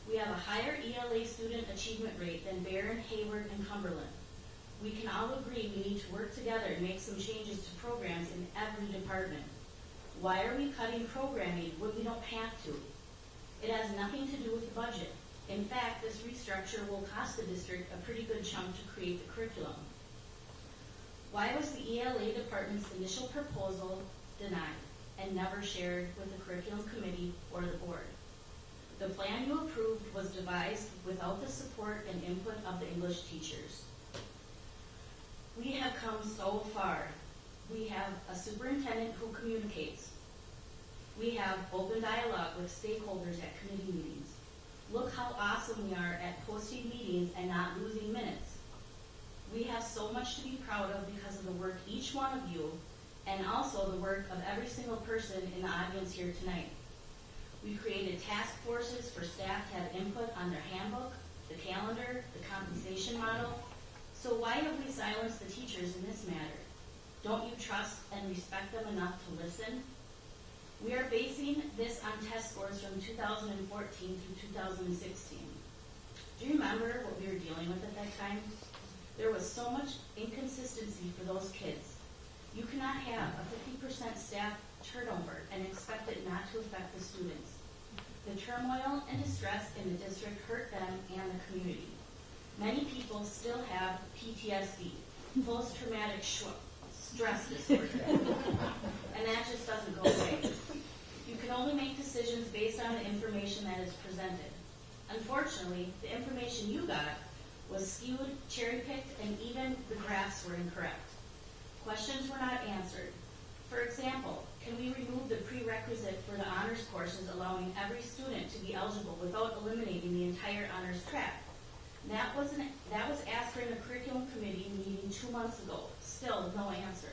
We have a higher ELA student achievement rate than Barron, Hayward, and Cumberland. We can all agree we need to work together and make some changes to programs in every department. Why are we cutting programming when we don't have to? It has nothing to do with the budget. In fact, this restructure will cost the district a pretty good chunk to create the curriculum. Why was the ELA department's initial proposal denied and never shared with the curriculum committee or the board? The plan you approved was devised without the support and input of the English teachers. We have come so far. We have a superintendent who communicates. We have open dialogue with stakeholders at committee meetings. Look how awesome we are at posting meetings and not losing minutes. We have so much to be proud of because of the work each one of you and also the work of every single person in the audience here tonight. We created task forces for staff to have input on their handbook, the calendar, the compensation model. So why have we silenced the teachers in this matter? Don't you trust and respect them enough to listen? We are basing this on test scores from 2014 through 2016. Do you remember what we were dealing with at that time? There was so much inconsistency for those kids. You cannot have a 50% staff turnover and expect it not to affect the students. The turmoil and distress in the district hurt them and the community. Many people still have PTSD, post-traumatic stress disorder, and that just doesn't go away. You can only make decisions based on the information that is presented. Unfortunately, the information you got was skewed, cherry-picked, and even the graphs were incorrect. Questions were not answered. For example, can we remove the prerequisite for the honors courses allowing every student to be eligible without eliminating the entire honors track? That was asked during the curriculum committee meeting 2 months ago. Still no answer.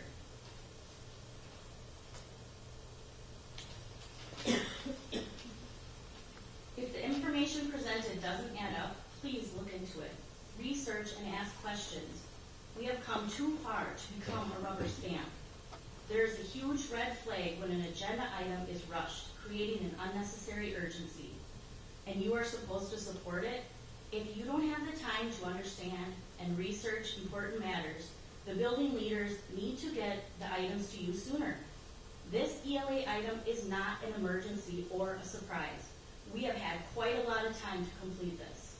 If the information presented doesn't add up, please look into it. Research and ask questions. We have come too far to become a rubber stamp. There is a huge red flag when an agenda item is rushed, creating an unnecessary urgency. And you are supposed to support it? If you don't have the time to understand and research important matters, the building leaders need to get the items to you sooner. This ELA item is not an emergency or a surprise. We have had quite a lot of time to complete this.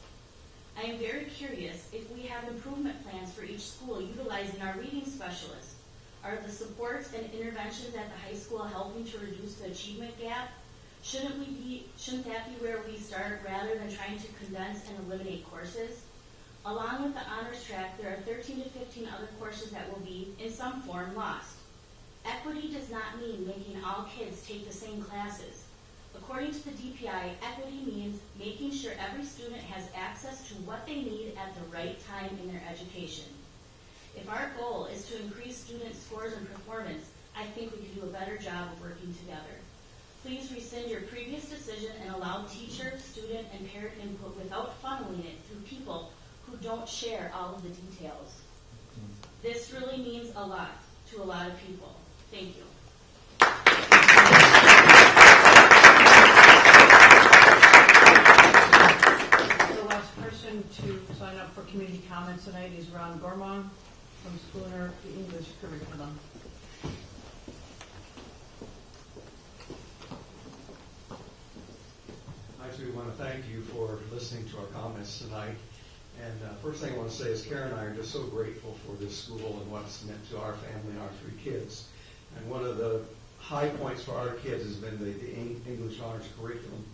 I am very curious if we have improvement plans for each school utilizing our reading specialists. Are the supports and interventions at the high school helping to reduce the achievement gap? Shouldn't that be where we start rather than trying to condense and eliminate courses? Along with the honors track, there are 13 to 15 other courses that will be, in some form, lost. Equity does not mean making all kids take the same classes. According to the DPI, equity means making sure every student has access to what they need at the right time in their education. If our goal is to increase student scores and performance, I think we can do a better job of working together. Please rescind your previous decision and allow teacher, student, and parent input without funneling it through people who don't share all of the details. This really means a lot to a lot of people. Thank you. The last person to sign up for community comments tonight is Ron Gormong from Spooner, the English curriculum. I too want to thank you for listening to our comments tonight. And first thing I want to say is Karen and I are just so grateful for this school and what it's meant to our family and our 3 kids. And one of the high points for our kids has been the English honors curriculum.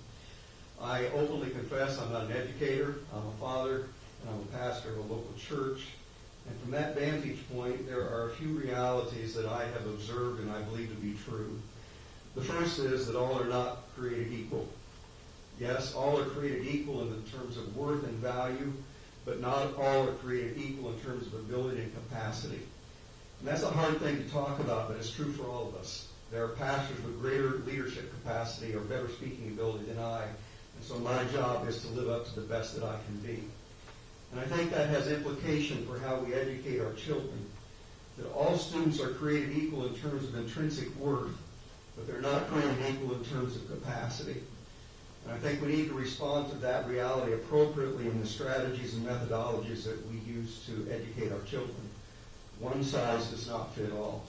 I openly confess I'm not an educator, I'm a father, and I'm a pastor of a local church. And from that vantage point, there are a few realities that I have observed and I believe to be true. The first is that all are not created equal. Yes, all are created equal in the terms of worth and value, but not all are created equal in terms of ability and capacity. And that's a hard thing to talk about, but it's true for all of us. There are pastors with greater leadership capacity or better speaking ability than I, and so my job is to live up to the best that I can be. And I think that has implication for how we educate our children, that all students are created equal in terms of intrinsic worth, but they're not created equal in terms of capacity. And I think we need to respond to that reality appropriately in the strategies and methodologies that we use to educate our children. One size does not fit all.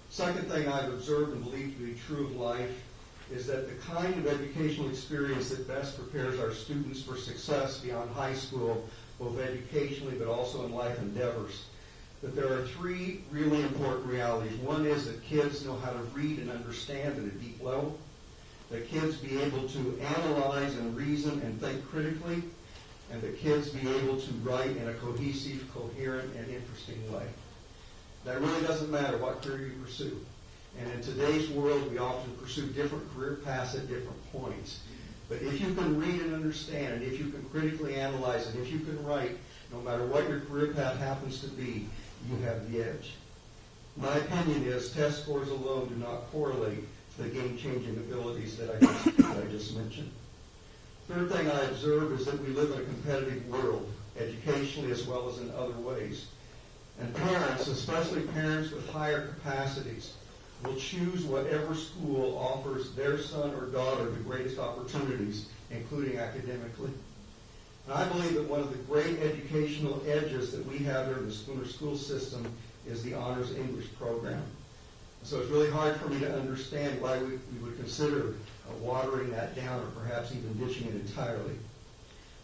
Second thing I've observed and believe to be true of life is that the kind of educational experience that best prepares our students for success beyond high school, both educationally but also in life endeavors, that there are 3 really important realities. One is that kids know how to read and understand at a deep level, that kids be able to analyze and reason and think critically, and that kids be able to write in a cohesive, coherent, and interesting way. That really doesn't matter what career you pursue. And in today's world, we often pursue different career paths at different points. But if you can read and understand, and if you can critically analyze, and if you can write, no matter what your career path happens to be, you have the edge. My opinion is test scores alone do not correlate to the game-changing abilities that I just mentioned. Third thing I observe is that we live in a competitive world, educationally as well as in other ways. And parents, especially parents with higher capacities, will choose whatever school offers their son or daughter the greatest opportunities, including academically. And I believe that one of the great educational edges that we have here in the Spooner school system is the Honors English program. So it's really hard for me to understand why we would consider watering that down or perhaps even ditching it entirely.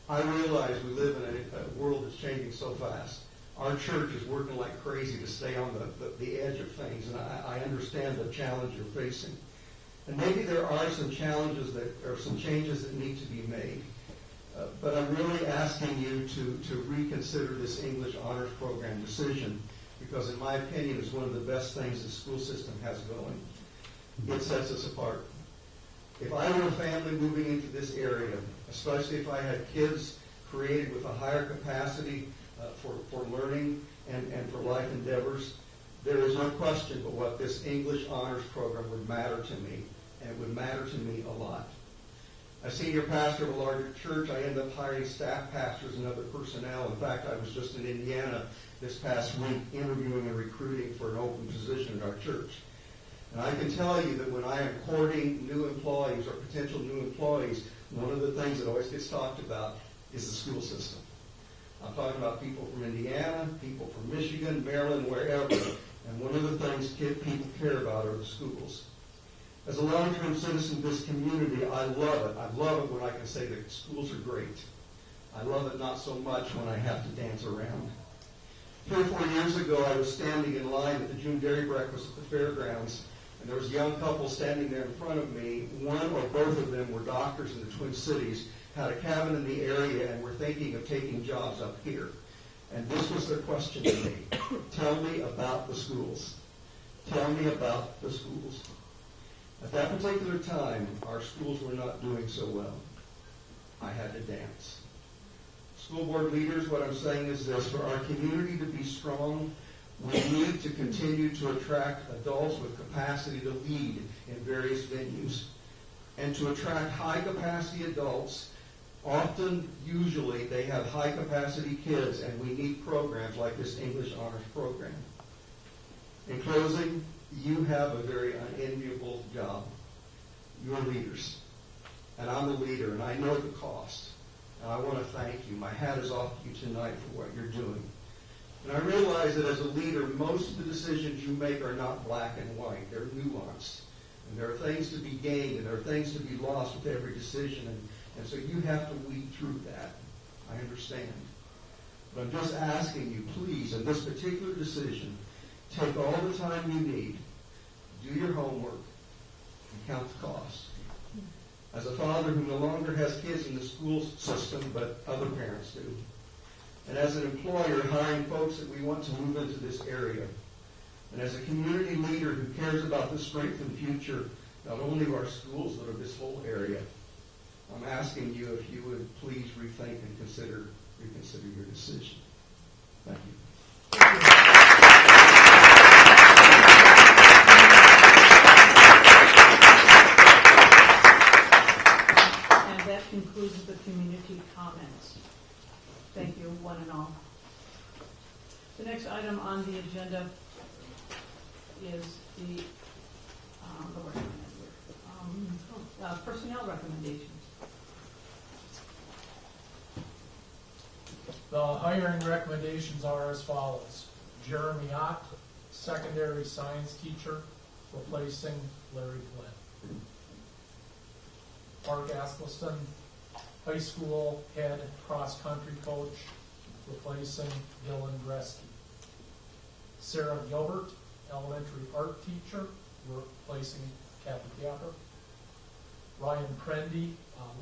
I realize we live in a world that's changing so fast. Our church is working like crazy to stay on the edge of things, and I understand the challenge you're facing. And maybe there are some challenges some changes that need to be made. But I'm really asking you to reconsider this English honors program decision, because in my opinion, it's one of the best things the school system has going. It sets us apart. If I were a family moving into this area, especially if I had kids created with a higher capacity for learning and for life endeavors, there is no question but what this English honors program would matter to me, and it would matter to me a lot. As senior pastor of a larger church, I end up hiring staff pastors and other personnel. In fact, I was just in Indiana this past week interviewing and recruiting for an open position at our church. And I can tell you that when I am courting new employees or potential new employees, one of the things that always gets talked about is the school system. I'm talking about people from Indiana, people from Michigan, Maryland, wherever. And one of the things people care about are the schools. As a long-term citizen of this community, I love it. I love it when I can say that schools are great. I love it not so much when I have to dance around. 3 or 4 years ago, I was standing in line at the June Dairy Breakfast at the fairgrounds, and there was a young couple standing there in front of me. One or both of them were doctors in the Twin Cities, had a cabin in the area, and were thinking of taking jobs up here. And this was their question to me. Tell me about the schools. Tell me about the schools. At that particular time, our schools were not doing so well. I had to dance. School board leaders, what I'm saying is this: for our community to be strong, we need to continue to attract adults with capacity to lead in various venues. And to attract high-capacity adults, usually, they have high-capacity kids, and we need programs like this English Honors Program. In closing, you have a very unenviable job. You're leaders. And I'm a leader, and I know the cost. And I want to thank you. My hat is off to you tonight for what you're doing. And I realize that as a leader, most of the decisions you make are not black and white. They're nuanced. And there are things to be gained, and there are things to be lost with every decision. And so you have to weed through that. I understand. But I'm just asking you, please, in this particular decision, take all the time you need, do your homework, and count the cost. As a father who no longer has kids in the school system, but other parents do, and as an employer hiring folks that we want to move into this area, and as a community leader who cares about the strength and future, not only of our schools, but of this whole area, I'm asking you if you would please rethink and reconsider your decision. Thank you. And that concludes the community comments. Thank you, one and all. The next item on the agenda is the personnel recommendations. The hiring recommendations are as follows. Jeremy Ott, secondary science teacher, replacing Larry Flynn. Mark Askelson, high school head cross-country coach, replacing Dylan Gresky. Sarah Gilbert, elementary art teacher, replacing Kathy Gapper. Ryan Prendy,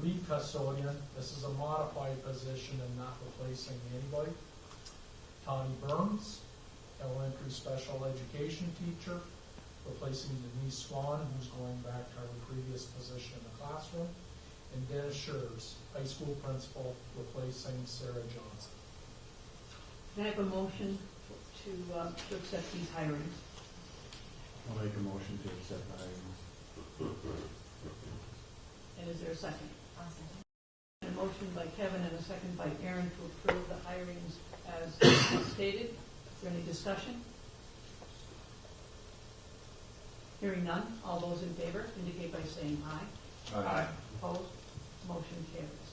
lead custodian. This is a modified position and not replacing anybody. Tony Burns, elementary special education teacher, replacing Denise Swan, who's going back to her previous position in the classroom. And Dennis Schurz, high school principal, replacing Sarah Johnson. Can I have a motion to accept these hirings? I'll make a motion to accept the items. And is there a second? I'll second. A motion by Kevin and a second by Aaron to approve the hirings as stated. Is there any discussion? Hearing none, all those in favor indicate by saying aye. Aye. Opposed? Motion carries.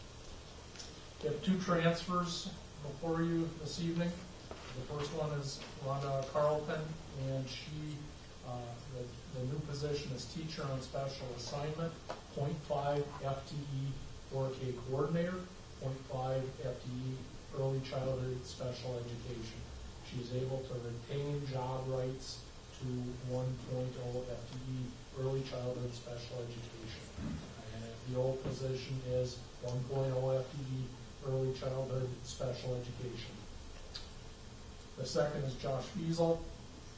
We have 2 transfers before you this evening. The first one is Rhonda Carlton, and she, the new position is teacher on special assignment, 0.5 FTE 4K coordinator, 0.5 FTE early childhood special education. She's able to retain job rights to 1.0 FTE early childhood special education. And the old position is 1.0 FTE early childhood special education. The second is Josh Fiesel,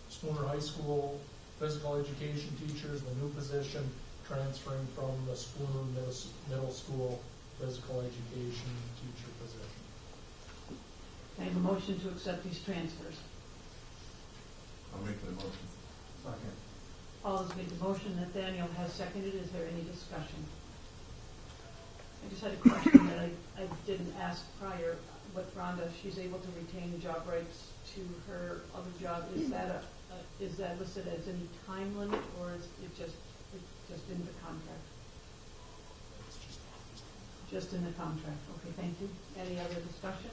Spooner High School physical education teachers, the new position transferring from the Spooner Middle School physical education teacher position. Can I have a motion to accept these transfers? I'll make the motion. Second. Paul has made the motion, Nathaniel has seconded. Is there any discussion? I just had a question that I didn't ask prior, but Rhonda, she's able to retain job rights to her other job. Is that listed as any time limit, or is it just in the contract? Just in the contract. Okay, thank you. Any other discussion?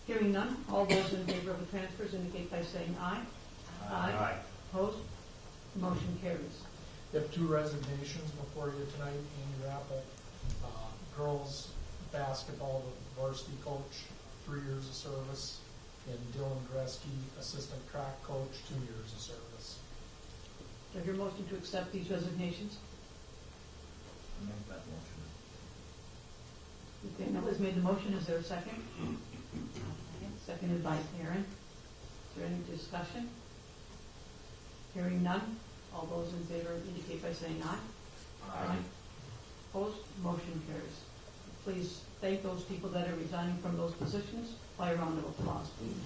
Hearing none, all those in favor of the transfers indicate by saying aye. Aye. Opposed? Motion carries. You have 2 resignations before you tonight. Amy Rappel, girls basketball varsity coach, 3 years of service, and Dylan Gresky, assistant track coach, 2 years of service. Do I hear a motion to accept these resignations? I'll make that motion. Okay, Mel has made the motion. Is there a second? Seconded by Aaron. Is there any discussion? Hearing none. All those in favor indicate by saying aye. Aye. Opposed? Motion carries. Please thank those people that are resigning from those positions by a round of applause, please.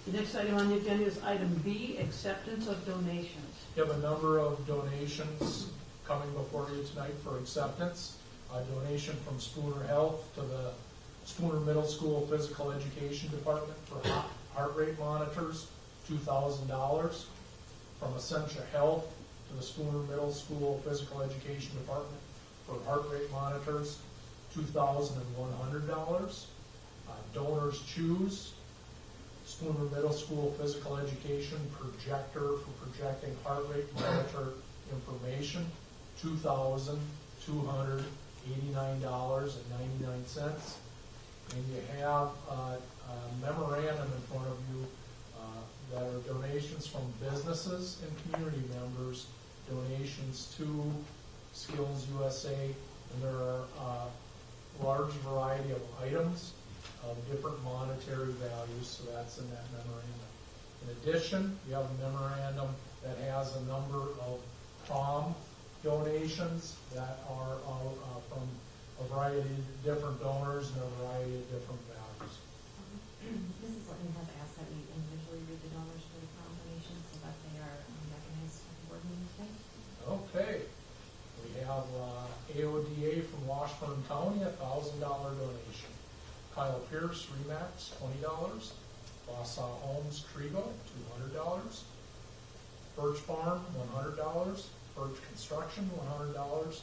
The next item on the agenda is item B, acceptance of donations. You have a number of donations coming before you tonight for acceptance. A donation from Spooner Health to the Spooner Middle School Physical Education Department for heart rate monitors, $2,000. From Essentia Health to the Spooner Middle School Physical Education Department for heart rate monitors, $2,100. Donors choose Spooner Middle School Physical Education projector for projecting heart rate monitor information, $2,289.99. And you have a memorandum in front of you that are donations from businesses and community members, donations to Skills USA, and there are a large variety of items of different monetary values, so that's in that memorandum. In addition, you have a memorandum that has a number of prom donations that are from a variety of different donors and a variety of different values. Mrs. Litton has asked that we individually read the donors for the prom donations so that they are recognized at the board meeting today. Okay. We have AODA from Washburn County, $1,000 donation. Kyle Pierce, Remax, $20. Wausau Homes, Trigo, $200. Birch Farm, $100. Birch Construction, $100.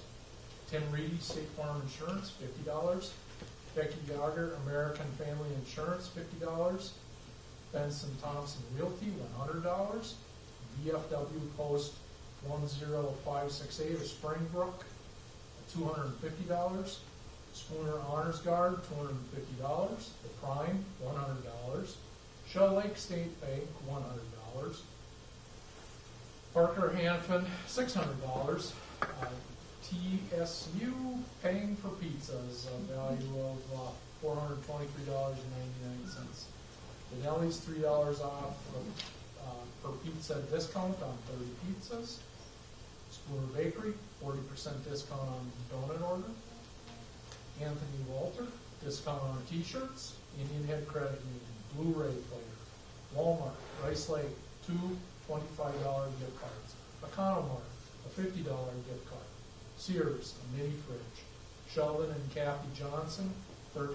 Tim Reedy, State Farm Insurance, $50. Becky Gogger, American Family Insurance, $50. Benson Thompson Realty, $100. VFW Post 10568 of Springbrook, $250. Spooner Honors Guard, $250. The Prime, $100. Shell Lake State Bank, $100. Parker Hanfin, $600. TSU Paying for Pizzas, a value of $423.99. Denelli's $3 off per pizza discount on 30 pizzas. Spooner Bakery, 40% discount on donut order. Anthony Walter, discount on t-shirts. Indian Head Credit Union, Blu-ray player. Walmart, Rice Lake, 2 $25 gift cards. Economart, a $50 gift card. Sears, a mini fridge. Sheldon and Kathy Johnson, $30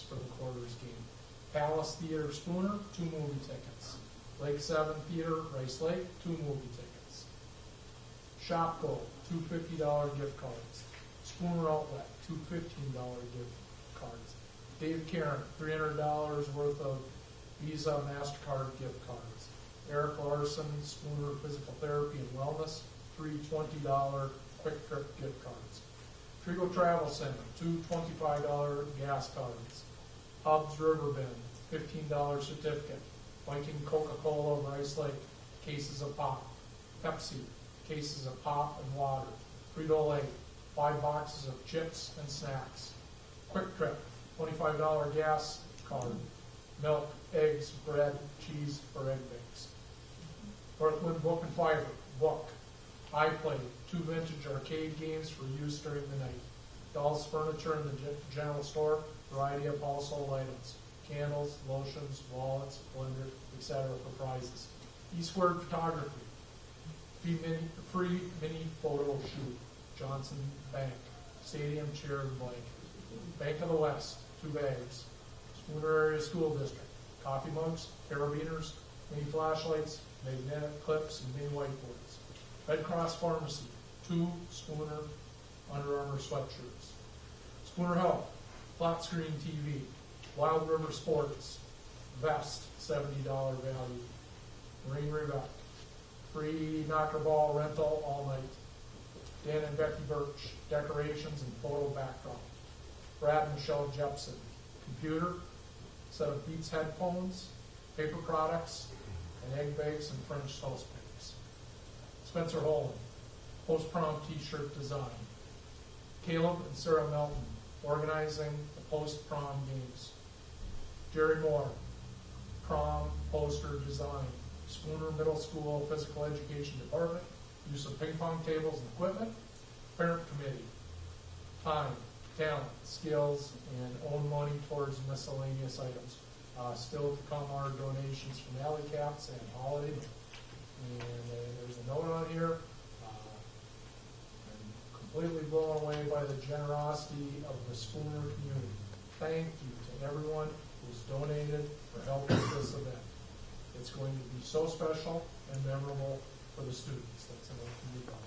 for the quarters game. Palace Theater Spooner, 2 movie tickets. Lake 7 Theater, Rice Lake, 2 movie tickets. Shopko, 2 $50 gift cards. Spooner Outlet, 2 $15 gift cards. Dave Karen, $300 worth of Visa MasterCard gift cards. Eric Larson, Spooner Physical Therapy and Wellness, 3 $20 Quick Trip gift cards. Trigo Travel Center, 2 $25 gas cards. Hubs Riverbend, $15 certificate. Viking Coca-Cola Rice Lake, cases of pop. Pepsi, cases of pop and water. Frito-Lay, 5 boxes of chips and snacks. Quick Trip, $25 gas card. Milk, eggs, bread, cheese for egg bakes. Northwind Book and Fiber, book. iPlay, 2 vintage arcade games for use during the night. Dolls Furniture in the general store, variety of household items. Candles, lotions, wallets, blender, etc. for prizes. Eastward Photography, free mini photo shoot. Johnson Bank, Stadium Chair and Blanket. Bank of the West, 2 bags. Spooner Area School District, coffee mugs, carabiners, mini flashlights, magnetic clips, and mini whiteboards. Red Cross Pharmacy, 2 Spooner Under Armour sweatshirts. Spooner Health, flat screen TV, Wild River Sports, vest, $70 value, Marine Rebec, free knocker ball rental all night, Dan and Becky Birch, decorations and photo backdrop, Brad and Michelle Jepson, computer, set of Beats headphones, paper products, and egg bakes and French toast bakes. Spencer Holland, post-prom t-shirt design. Caleb and Sarah Melton, organizing the post-prom games. Jerry Moore, prom poster design. Spooner Middle School Physical Education Department, use of ping pong tables and equipment. Parent committee, time, talent, skills, and own money towards miscellaneous items. Still to come are donations from Alley Cats and Holiday. And there's a note on here. I'm completely blown away by the generosity of the Spooner community. Thank you to everyone who's donated for helping with this event. It's going to be so special and memorable for the students. That's enough to be done.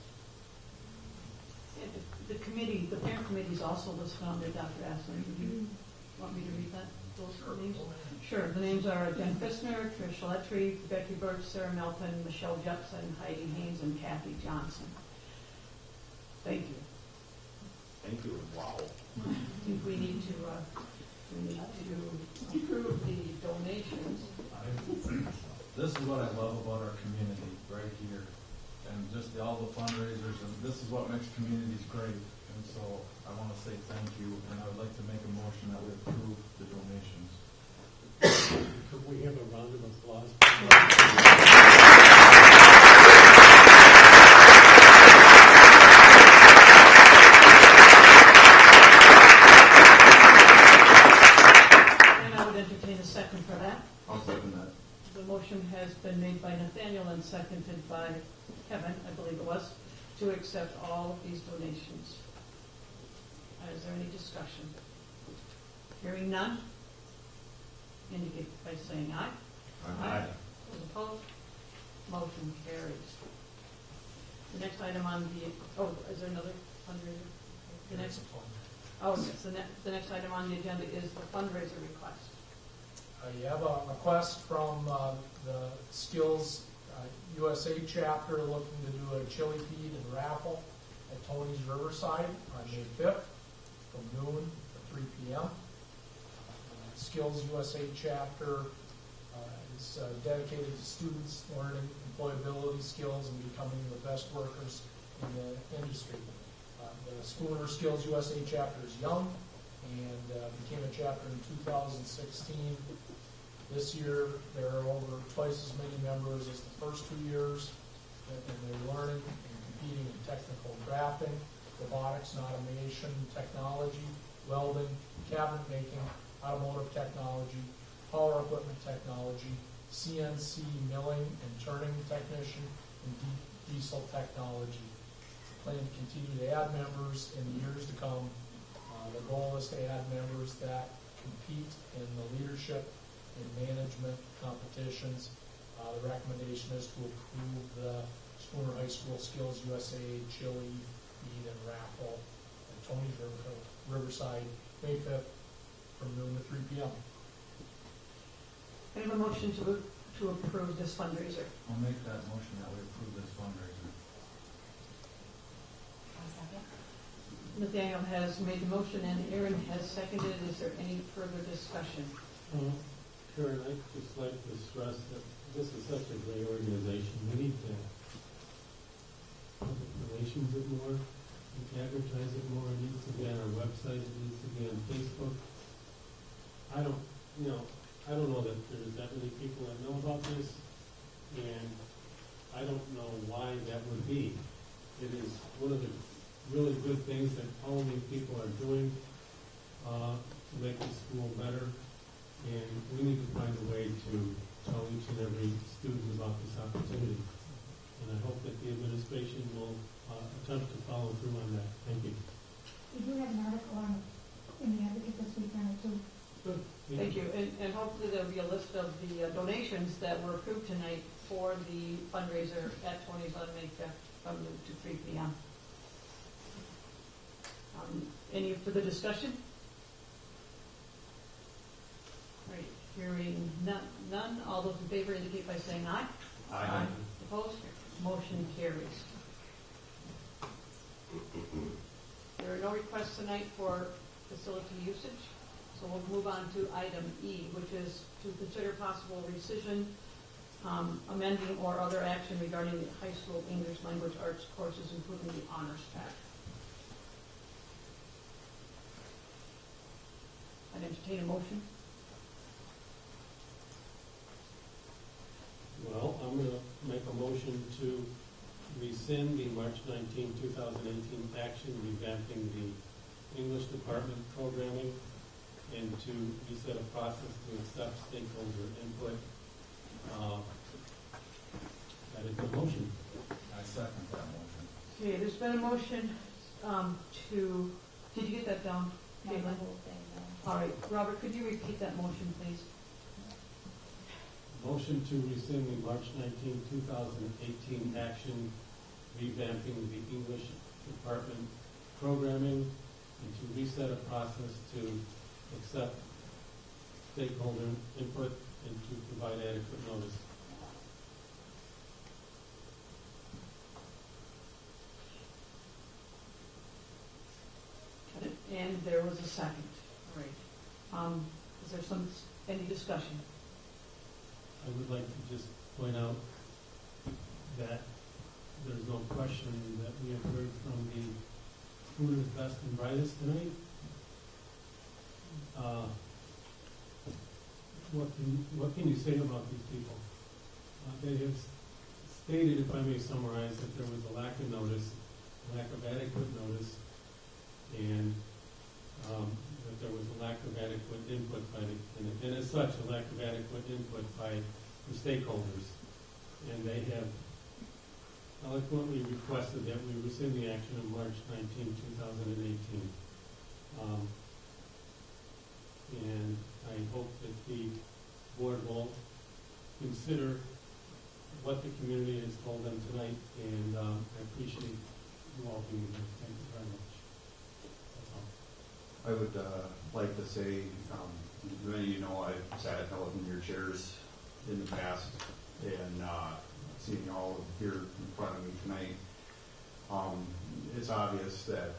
The committee, the parent committee is also listed on there, Dr. Asler. Would you want me to read that? Those names? Sure. The names are Jen Christner, Trish Letry, Becky Birch, Sarah Melton, Michelle Jepson, Heidi Haynes, and Kathy Johnson. Thank you. Thank you. Wow. I think we need to approve the donations. This is what I love about our community right here, and just all the fundraisers, and this is what makes communities great. And so I want to say thank you, and I would like to make a motion that we approve the donations. Could we have a round of applause? And I would entertain a second for that. I'll second that. The motion has been made by Nathaniel and seconded by Kevin, I believe it was, to accept all of these donations. Is there any discussion? Hearing none, indicate by saying aye. Aye. Those opposed? Motion carries. The next item on the, is there another fundraiser? The next, yes, the next item on the agenda is the fundraiser request. You have a request from the Skills USA chapter looking to do a chili feed and raffle at Tony's Riverside on May 5th from noon to 3 p.m. Skills USA chapter is dedicated to students learning employability skills and becoming the best workers in the industry. The Spooner Skills USA chapter is young and became a chapter in 2016. This year, there are over twice as many members as the first 2 years, and they're learning and competing in technical drafting, robotics and automation, technology, welding, cabinet making, automotive technology, power equipment technology, CNC milling and turning technician, and diesel technology. Plan to continue to add members in the years to come. The goal is to add members that compete in the leadership and management competitions. The recommendation is to approve the Spooner High School Skills USA chili feed and raffle at Tony's Riverside, May 5th from noon to 3 p.m. I have a motion to approve this fundraiser. I'll make that motion that we approve this fundraiser. Nathaniel has made the motion and Aaron has seconded. Is there any further discussion? Sure, and I'd just like to stress that this is such a great organization. We need to public relations it more, we need to advertise it more. It needs to be on our website, it needs to be on Facebook. I don't know that there's that many people that know about this, and I don't know why that would be. It is one of the really good things that all these people are doing to make the school better, and we need to find a way to tell each and every student about this opportunity. And I hope that the administration will attempt to follow through on that. Thank you. We do have an article in the Advocate this weekend too. Good. Thank you. And hopefully there'll be a list of the donations that were approved tonight for the fundraiser at Tony's on May 5th from noon to 3 p.m. Any further discussion? Hearing none, all those in favor indicate by saying aye. Aye. Opposed? Motion carries. There are no requests tonight for facility usage, so we'll move on to item E, which is to consider possible rescission, amending or other action regarding the high school English language arts courses, including the honors pack. I'd entertain a motion. Well, I'm going to make a motion to rescind the March 19, 2018 action revamping the English department programming and to reset a process to accept stakeholder input. That is the motion. I second that motion. Okay, there's been a motion to, did you get that down? Not the Caitlin? whole thing, no. All right, Robert, could you repeat that motion, please? Motion to rescind the March 19, 2018 action revamping the English department programming and to reset a process to accept stakeholder input and to provide adequate notice. And there was a second. All right. Is there any discussion? I would like to just point out that there's no question that we have heard from the Schooners Best and Brightest tonight. What can you say about these people? They have stated, if I may summarize, that there was a lack of notice, lack of adequate notice, and that there was a lack of adequate input by and as such, a lack of adequate input by the stakeholders. And they have eloquently requested that we rescind the action on March 19, 2018. And I hope that the board will consider what the community has told them tonight, and I appreciate you all being here. Thank you very much. That's all. I would like to say, many of you know I've sat in your chairs in the past, and seeing you all here in front of me tonight, it's obvious that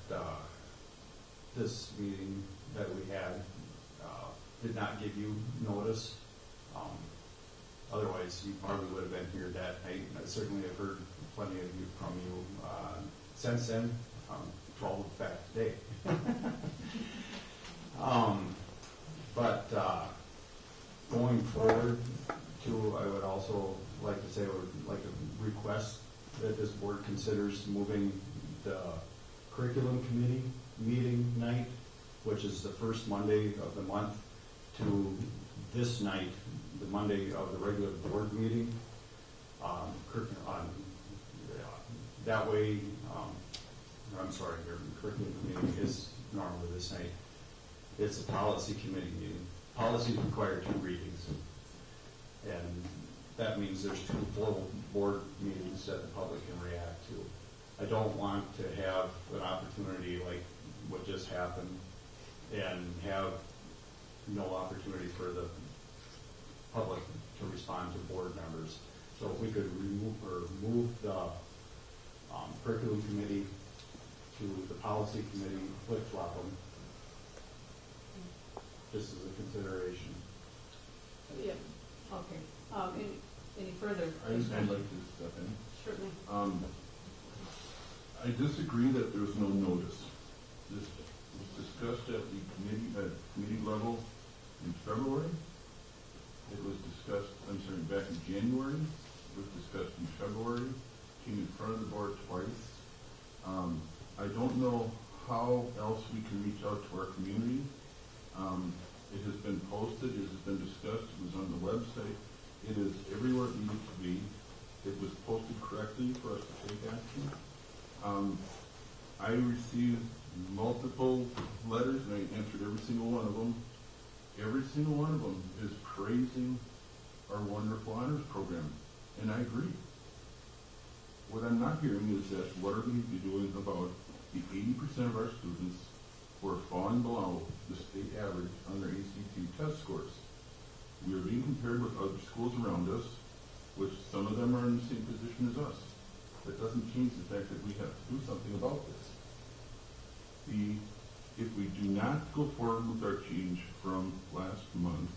this meeting that we had did not give you notice. Otherwise, you probably would have been here that night. I certainly have heard plenty of you from you since then, 12 in fact today. But going forward, too, I would also like to say, I would like to request that this board considers moving the curriculum committee meeting night, which is the first Monday of the month, to this night, the Monday of the regular board meeting. That way, I'm sorry, your curriculum committee is normally this night. It's a policy committee meeting. Policies require 2 readings. And that means there's 2 full board meetings that the public can react to. I don't want to have an opportunity like what just happened and have no opportunity for the public to respond to board members. So if we could move the curriculum committee to the policy committee, flip-flop them, just as a consideration. Yeah, okay. Any further? I'd like to step in. Certainly. I disagree that there was no notice. This was discussed at the committee level in February. It was discussed, back in January. It was discussed in February. Came in front of the board twice. I don't know how else we can reach out to our community. It has been posted, it has been discussed, it was on the website. It is everywhere it needs to be. It was posted correctly for us to take action. I received multiple letters and I answered every single one of them. Every single one of them is praising our wonderful honors program, and I agree. What I'm not hearing is that what are we going to be doing about the 80% of our students who are falling below the state average on their ACT test scores? We are being compared with other schools around us, which some of them are in the same position as us. That doesn't change the fact that we have to do something about this. If we do not go forward with our change from last month,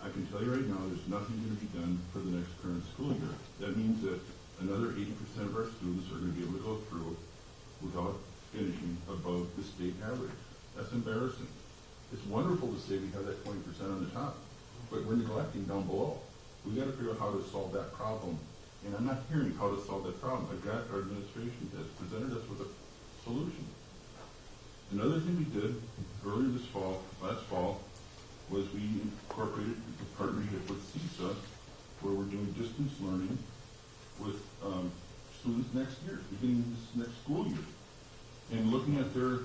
I can tell you right now, there's nothing going to be done for the next current school year. That means that another 80% of our students are going to be able to go through without finishing above the state average. That's embarrassing. It's wonderful to say we have that 20% on the top, but we're neglecting down below. We've got to figure out how to solve that problem. And I'm not hearing how to solve that problem. I've got our administration that's presented us with a solution. Another thing we did earlier last fall, was we incorporated a partnership with CISA, where we're doing distance learning with students next year, beginning this next school year. And looking at their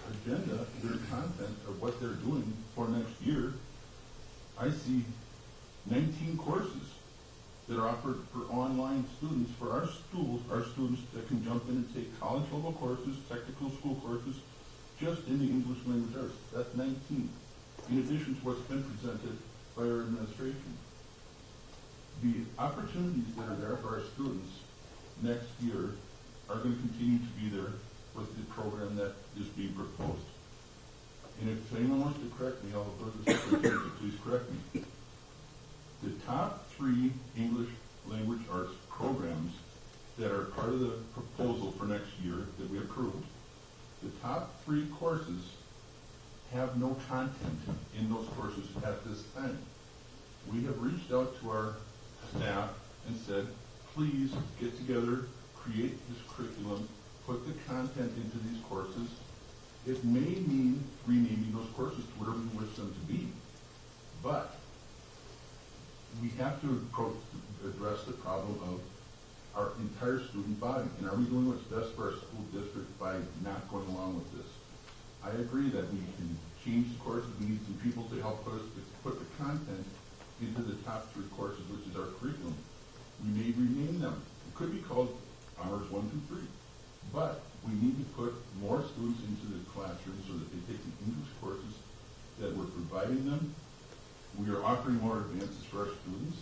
agenda, their content of what they're doing for next year, I see 19 courses that are offered for online students, for our schools, our students that can jump in and take college level courses, technical school courses, just in the English language arts. That's 19, in addition to what's been presented by our administration. The opportunities that are there for our students next year are going to continue to be there with the program that is being proposed. And if anyone wants to correct me, I'll go to the secretary to please correct me. The top 3 English language arts programs that are part of the proposal for next year that we approved, the top 3 courses have no content in those courses at this time. We have reached out to our staff and said, please get together, create this curriculum, put the content into these courses. It may mean renaming those courses to whatever we wish them to be, but we have to address the problem of our entire student body. And are we doing what's best for our school district by not going along with this? I agree that we can change the courses. We need some people to help us to put the content into the top 3 courses, which is our curriculum. We may rename them. It could be called Honors 1, 2, 3. But we need to put more students into the classroom so that they take the English courses that we're providing them. We are offering more advances for our students.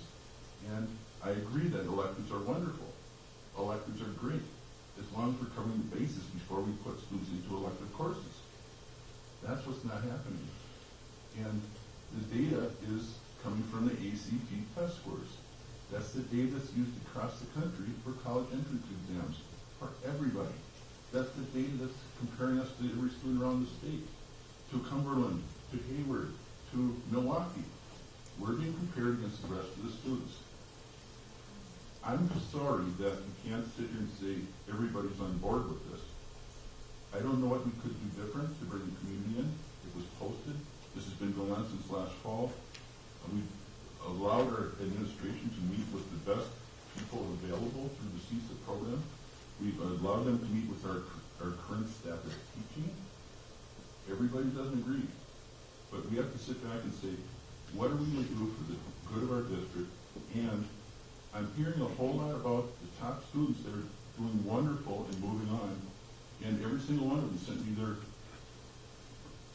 And I agree that electives are wonderful. Electives are great, as long as we're covering the basis before we put students into elective courses. That's what's not happening. And the data is coming from the ACT test scores. That's the data that's used across the country for college entrance exams, for everybody. That's the data that's comparing us to every student around the state, to Cumberland, to Hayward, to Milwaukee. We're being compared against the rest of the students. I'm sorry that we can't sit here and say everybody's on board with this. I don't know what we could do different to bring the community in. It was posted. This has been going on since last fall. We've allowed our administration to meet with the best people available through the CISA program. We've allowed them to meet with our current staff that's teaching. Everybody doesn't agree. But we have to sit back and say, what are we going to do for the good of our district? And I'm hearing a whole lot about the top students that are doing wonderful and moving on. And every single one of them sent me their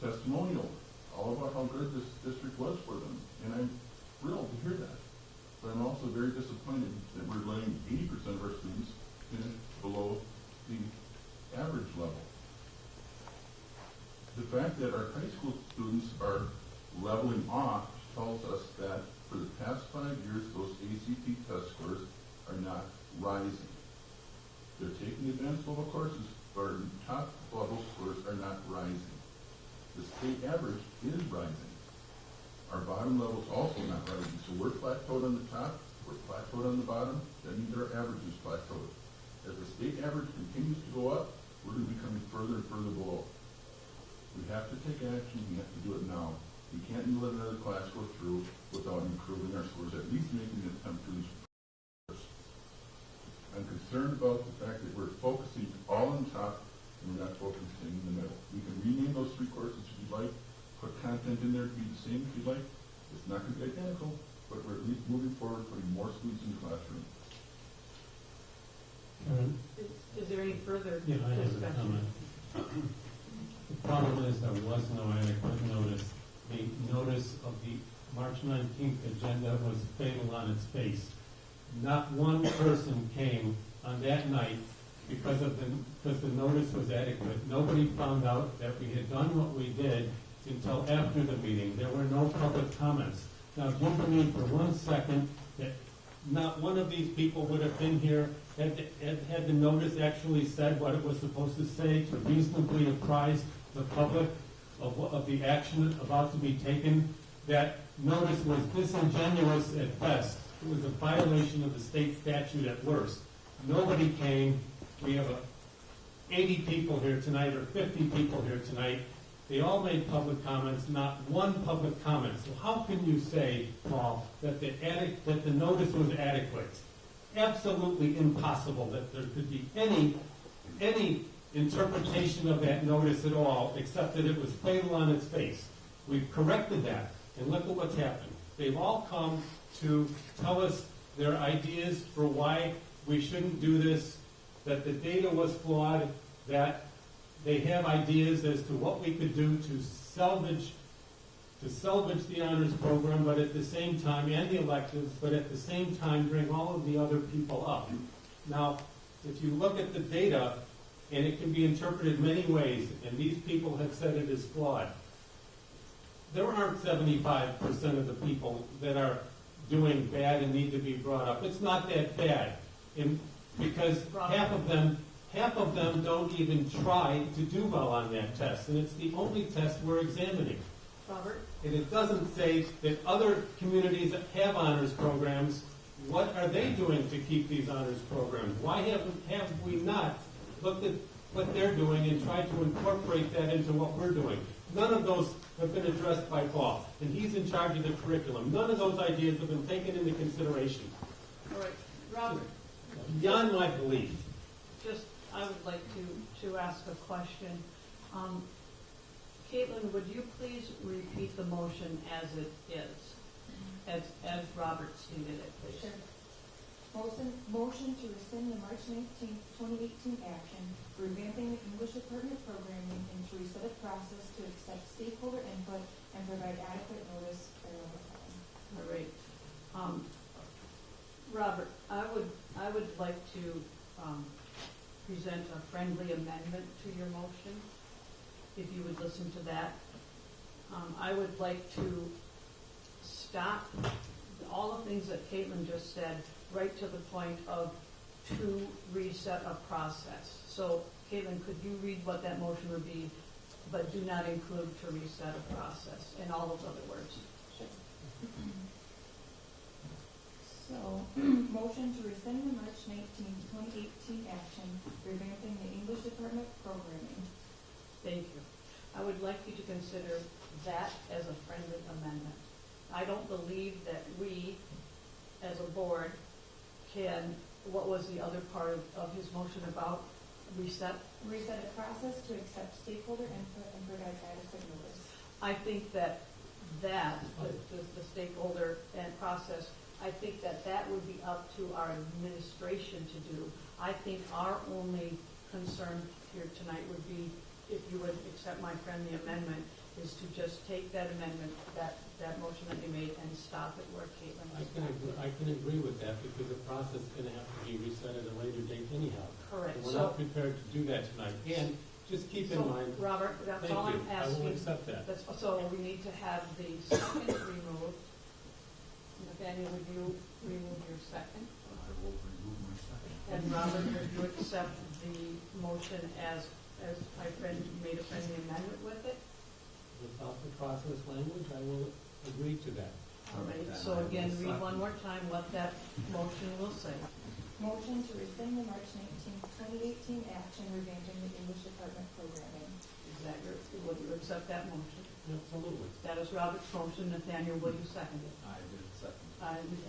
testimonial, all about how good this district was for them. And I'm thrilled to hear that. But I'm also very disappointed that we're letting 80% of our students finish below the average level. The fact that our high school students are leveling off tells us that for the past 5 years, those ACT test scores are not rising. They're taking advanced level courses, but our top level scores are not rising. The state average is rising. Our bottom level is also not rising. So we're plateaued on the top, we're plateaued on the bottom. That means our average is plateaued. As the state average continues to go up, we're going to be coming further and further below. We have to take action. We have to do it now. We can't let another class go through without improving our scores, at least making an attempt to improve. I'm concerned about the fact that we're focusing all on top and we're not focusing in the middle. We can rename those 3 courses if you'd like, put content in there to be the same if you'd like. It's not going to be identical, but we're at least moving forward, putting more students in the classroom. Is there any further Yeah, I have a discussion? comment. The problem is there was no adequate notice. The notice of the March 19th agenda was fatal on its face. Not one person came on that night because the notice was adequate. Nobody found out that we had done what we did until after the meeting. There were no public comments. Now, do you believe for 1 second that not one of these people would have been here had the notice actually said what it was supposed to say to reasonably apprise the public of the action about to be taken? That notice was disingenuous at best. It was a violation of the state statute at worst. Nobody came. We have 80 people here tonight or 50 people here tonight. They all made public comments, not one public comment. So how can you say, Paul, that the notice was adequate? Absolutely impossible that there could be any interpretation of that notice at all, except that it was fatal on its face. We've corrected that, and look at what's happened. They've all come to tell us their ideas for why we shouldn't do this, that the data was flawed, that they have ideas as to what we could do to salvage the honors program, but at the same time, and the electives, but at the same time bring all of the other people up. Now, if you look at the data, and it can be interpreted many ways, and these people have said it is flawed, there aren't 75% of the people that are doing bad and need to be brought up. It's not that bad, because half of them don't even try to do well on that test, and it's the only test we're examining. Robert? And it doesn't say that other communities that have honors programs, what are they doing to keep these honors programs? Why have we not looked at what they're doing and tried to incorporate that into what we're doing? None of those have been addressed by Paul, and he's in charge of the curriculum. None of those ideas have been taken into consideration. All right, Robert. Beyond my belief. I would like to ask a question. Caitlin, would you please repeat the motion as it is, as Robert stated it, please? Sure. Motion to rescind the March 19th, 2018 action, revamping the English department programming, and to reset a process to accept stakeholder input and provide adequate notice for notifying. All right. Robert, I would like to present a friendly amendment to your motion, if you would listen to that. I would like to stop all the things that Caitlin just said, right to the point of to reset a process. So, Caitlin, could you read what that motion would be, but do not include to reset a process and all those other words? Sure. So, motion to rescind the March 19th, 2018 action, revamping the English department programming. Thank you. I would like you to consider that as a friendly amendment. I don't believe that we, as a board, can, what was the other part of his motion about? Reset a process to accept stakeholder input and provide adequate notice. I think the stakeholder and process, I think that would be up to our administration to do. I think our only concern here tonight would be, if you would accept my friendly amendment, is to just take that amendment, that motion that you made, and stop it where Caitlin was. I can agree with that, because the process is going to have to be reset at a later date anyhow. Correct. And we're not prepared to do that tonight. And just keep in mind. Robert, that's all I'm asking. I will accept that. So we need to have the second removed. Nathaniel, would you remove your second? I will remove my second. And Robert, would you accept the motion as my friend made a friendly amendment with it? Without the process language, I will agree to that. All right, so again, read one more time what that motion will say. Motion to rescind the March 19th, 2018 action, revamping the English department programming. Will you accept that motion? Absolutely. That is Robert's motion. Nathaniel, will you second it? I did second.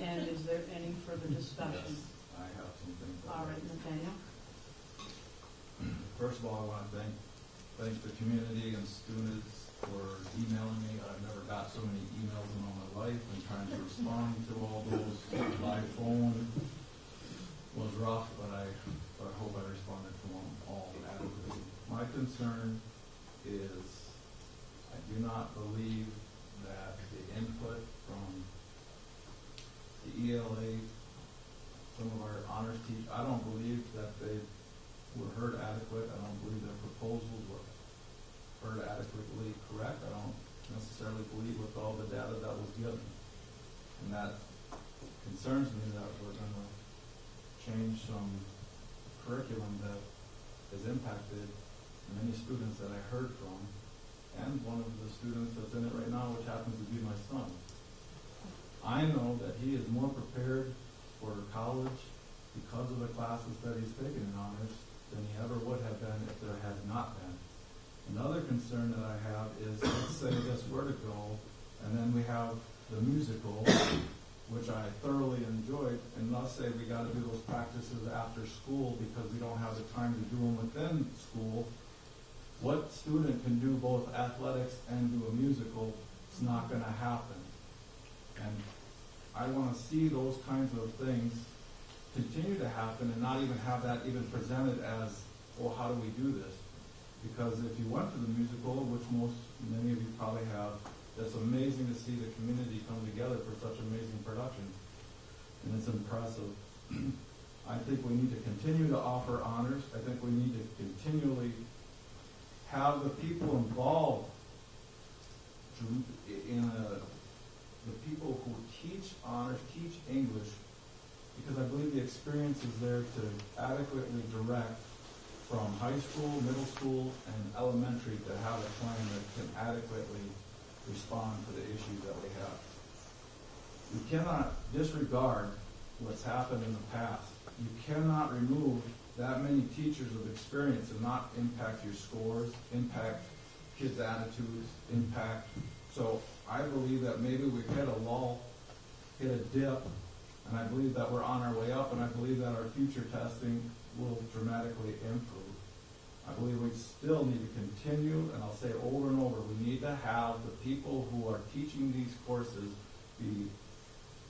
And is there any further discussion? Yes, I have some things. All right, Nathaniel. First of all, I want to thank the community and students for emailing me. I've never got so many emails in all my life, and trying to respond to all those by phone was rough, but I hope I responded to them all adequately. My concern is I do not believe that the input from the ELA, some of our honors teachers, I don't believe that they were heard adequate. I don't believe their proposals were heard adequately correct. I don't necessarily believe with all the data that was given. And that concerns me that we're going to change some curriculum that has impacted many students that I heard from, and one of the students that's in it right now, which happens to be my son. I know that he is more prepared for college because of the classes that he's taken in honors than he ever would have been if there had not been. Another concern that I have is, let's say this were to go, and then we have the musical, which I thoroughly enjoyed, and let's say we got to do those practices after school because we don't have the time to do them within school. What student can do both athletics and do a musical? It's not going to happen. And I want to see those kinds of things continue to happen and not even have that even presented as, well, how do we do this? Because if you went to the musical, which many of you probably have, it's amazing to see the community come together for such amazing productions. And it's impressive. I think we need to continue to offer honors. I think we need to continually have the people involved the people who teach honors, teach English, because I believe the experience is there to adequately direct from high school, middle school, and elementary to have a plan that can adequately respond to the issues that we have. You cannot disregard what's happened in the past. You cannot remove that many teachers of experience and not impact your scores, impact kids' attitudes, impact. So I believe that maybe we've hit a lull, hit a dip, and I believe that we're on our way up, and I believe that our future testing will dramatically improve. I believe we still need to continue, and I'll say it over and over, we need to have the people who are teaching these courses be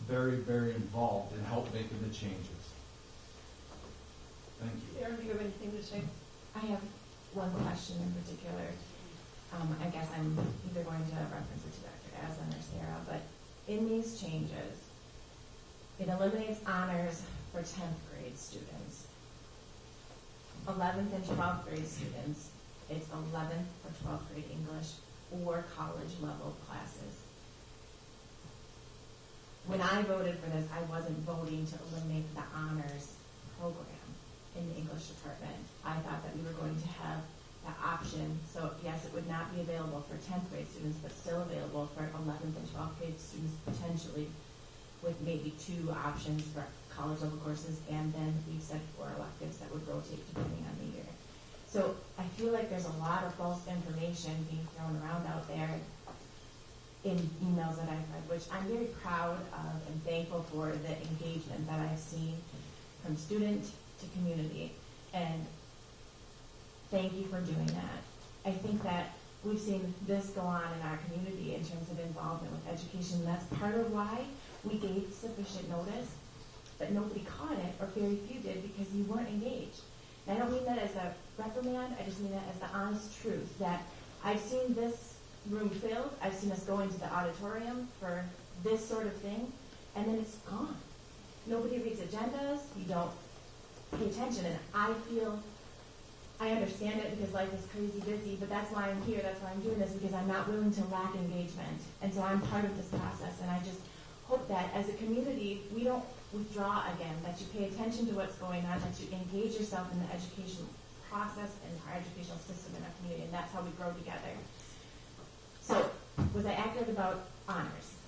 very, very involved and help making the changes. Thank you. Aaron, do you have anything to say? I have one question in particular. I guess I'm either going to reference it to Dr. Aslan or Sarah, but in these changes, it eliminates honors for 10th grade students. 11th and 12th grade students, it's 11th or 12th grade English or college level classes. When I voted for this, I wasn't voting to eliminate the honors program in the English department. I thought that we were going to have that option. So yes, it would not be available for 10th grade students, but still available for 11th and 12th grade students potentially, with maybe 2 options for college level courses, and then we said 4 electives that would rotate depending on the year. So I feel like there's a lot of false information being thrown around out there in emails that I've read, which I'm very proud of and thankful for the engagement that I've seen from student to community. And thank you for doing that. I think that we've seen this go on in our community in terms of involvement with education. That's part of why we gave sufficient notice, but nobody caught it, or very few did, because you weren't engaged. And I don't mean that as a reprimand, I just mean that as the honest truth, that I've seen this room filled, I've seen us go into the auditorium for this sort of thing, and then it's gone. Nobody reads agendas, you don't pay attention, and I understand it because life is crazy busy, but that's why I'm here, that's why I'm doing this, because I'm not willing to lack engagement. And so I'm part of this process, and I just hope that as a community, we don't withdraw again, that you pay attention to what's going on, that you engage yourself in the educational process and our educational system in our community, and that's how we grow together. So, was I accurate about honors?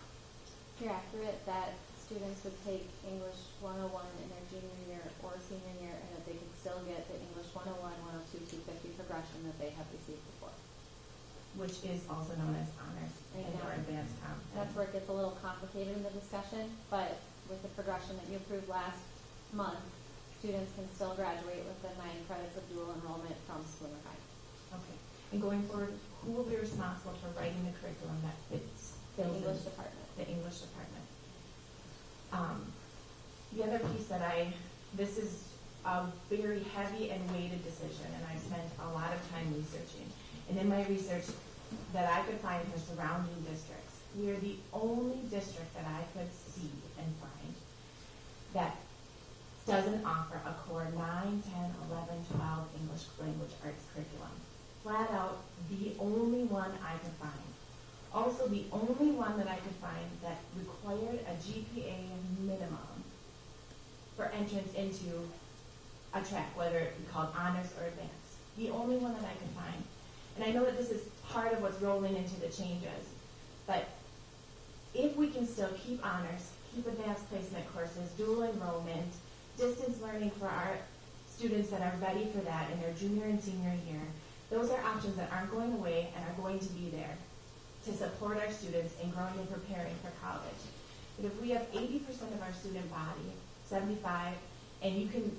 You're accurate that students would take English 101 in their junior year or senior year, and that they could still get the English 101, 102, 250 progression that they have received before. Which is also known as honors or advanced comp. That's where it gets a little complicated in the discussion, but with the progression that you approved last month, students can still graduate with the 9 credits of dual enrollment from Spooner High. Okay. And going forward, who will be responsible for writing the curriculum that fits the English department? The English department. The other piece that this is a very heavy and weighted decision, and I spent a lot of time researching. And in my research that I could find for surrounding districts, we are the only district that I could see and find that doesn't offer a core 9, 10, 11, 12 English language arts curriculum. Flat out, the only one I could find. Also, the only one that I could find that required a GPA minimum for entrance into a track, whether it be called honors or advanced. The only one that I could find. And I know that this is part of what's rolling into the changes, but if we can still keep honors, keep advanced placement courses, dual enrollment, distance learning for our students that are ready for that in their junior and senior year, those are options that aren't going away and are going to be there to support our students in growing and preparing for college. But if we have 80% of our student body, 75, and you can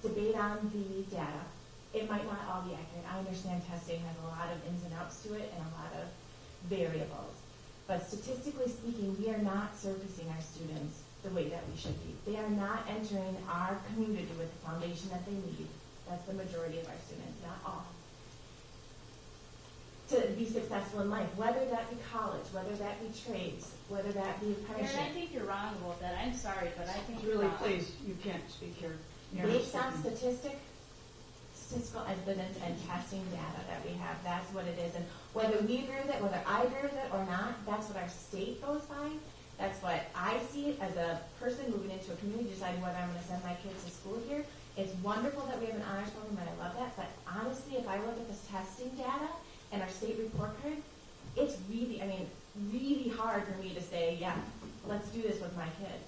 debate on the data, it might not all be accurate. I understand testing has a lot of ins and outs to it and a lot of variables. But statistically speaking, we are not surfacing our students the way that we should be. They are not entering our community with the foundation that they need. That's the majority of our students, not all. To be successful in life, whether that be college, whether that be trades, whether that be apprenticeship. Karen, I think you're wrong about that. I'm sorry, but I think Really, you're wrong. please, you can't speak here. Based on statistical evidence and testing data that we have, that's what it is. And whether we agree with it, whether I agree with it or not, that's what our state goes by. That's what I see as a person moving into a community, deciding whether I'm going to send my kids to school here. It's wonderful that we have an honors program, and I love that. But honestly, if I look at this testing data and our state report card, it's really, really hard for me to say, yeah, let's do this with my kids.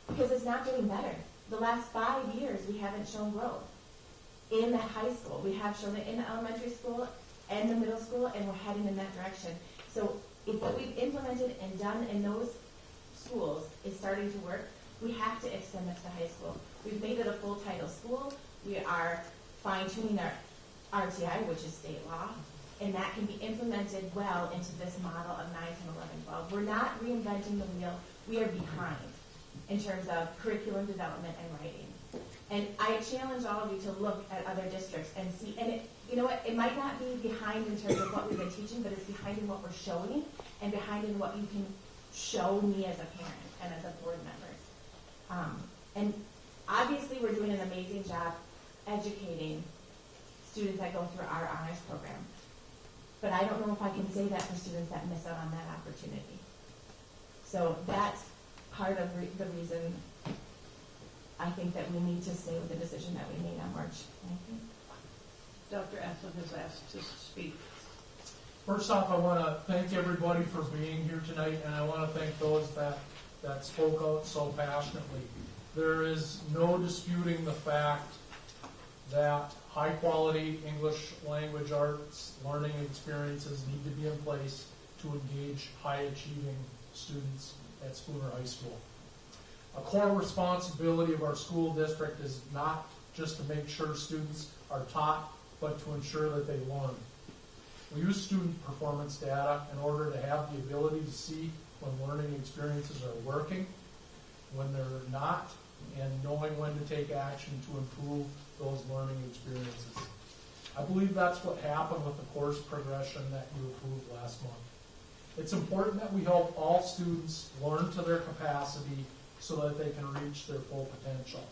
Because it's not getting better. The last 5 years, we haven't shown growth. In the high school, we have shown it in the elementary school and the middle school, and we're heading in that direction. So if what we've implemented and done in those schools is starting to work, we have to extend it to high school. We've made it a full title school. We are fine-tuning our RTI, which is state law, and that can be implemented well into this model of 9, 10, 11, 12. We're not reinventing the wheel. We are behind in terms of curriculum development and writing. And I challenge all of you to look at other districts and see, and you know what, it might not be behind in terms of what we've been teaching, but it's behind in what we're showing and behind in what you can show me as a parent and as a board member. And obviously we're doing an amazing job educating students that go through our honors program. But I don't know if I can say that for students that miss out on that opportunity. So that's part of the reason I think that we need to stay with the decision that we made on March 19th. Dr. Aslan has asked to speak. First off, I want to thank everybody for being here tonight, and I want to thank those that spoke out so passionately. There is no disputing the fact that high-quality English language arts learning experiences need to be in place to engage high-achieving students at Spooner High School. A core responsibility of our school district is not just to make sure students are taught, but to ensure that they learn. We use student performance data in order to have the ability to see when learning experiences are working, when they're not, and knowing when to take action to improve those learning experiences. I believe that's what happened with the course progression that you approved last month. It's important that we help all students learn to their capacity so that they can reach their full potential.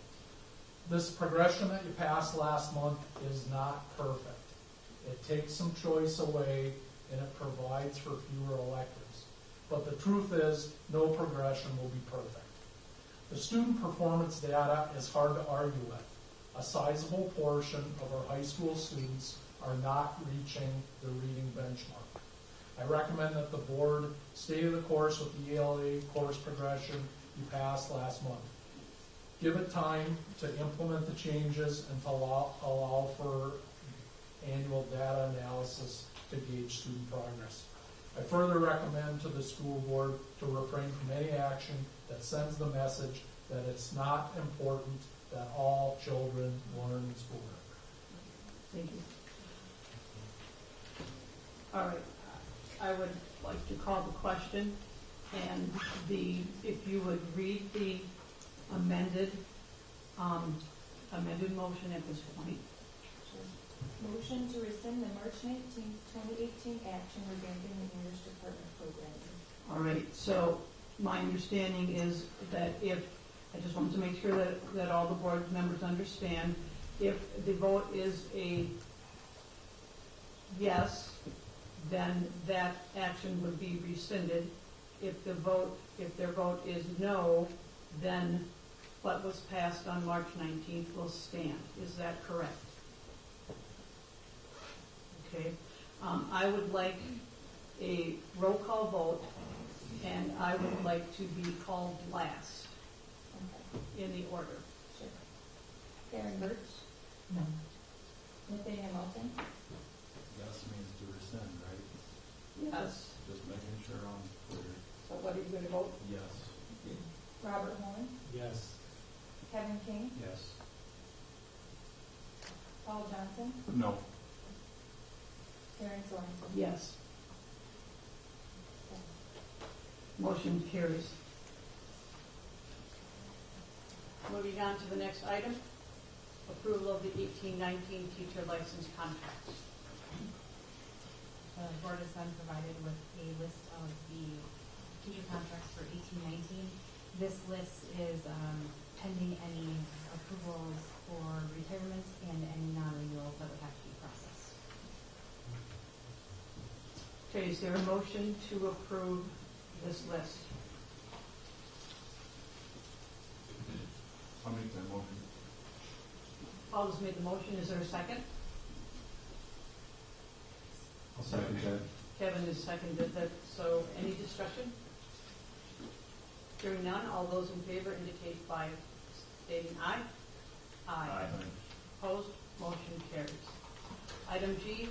This progression that you passed last month is not perfect. It takes some choice away and it provides for fewer electives. But the truth is, no progression will be perfect. The student performance data is hard to argue with. A sizable portion of our high school students are not reaching the reading benchmark. I recommend that the board stay the course with the ELA course progression you passed last month. Give it time to implement the changes and to allow for annual data analysis to gauge student progress. I further recommend to the school board to refrain from any action that sends the message that it's not important that all children learn in school. Thank you. All right. I would like to call the question, and if you would read the amended motion at this point. motion to rescind the March 19th, 2018 action revamping the English department programming. All right, so my understanding is that if, I just wanted to make sure that all the board members understand, if the vote is a yes, then that action would be rescinded. If their vote is no, then what was passed on March 19th will stand. Is that correct? Okay. I would like a roll call vote, and I would like to be called last in the order. Sure. Karen Birch? No. Nathaniel Moulton? Yes means to rescind, right? Yes. Just making sure I'm clear. So what are you going to vote? Yes. Robert Horn? Yes. Kevin King? Yes. Paul Johnson? No. Karen Sorensen? Yes. Motion carries. Moving on to the next item, approval of the 18-19 teacher license contracts. The board has been provided with a list of the teacher contracts for 18-19. This list is pending any approvals for retirements and any non-renewals that would have to be processed. Okay, is there a motion to approve this list? I'll make that motion. Paul has made the motion. Is there a second? I'll second that. Kevin has seconded that. So any discussion? Hearing none, all those in favor indicate by stating aye. Aye. Opposed? Motion carries. Item G,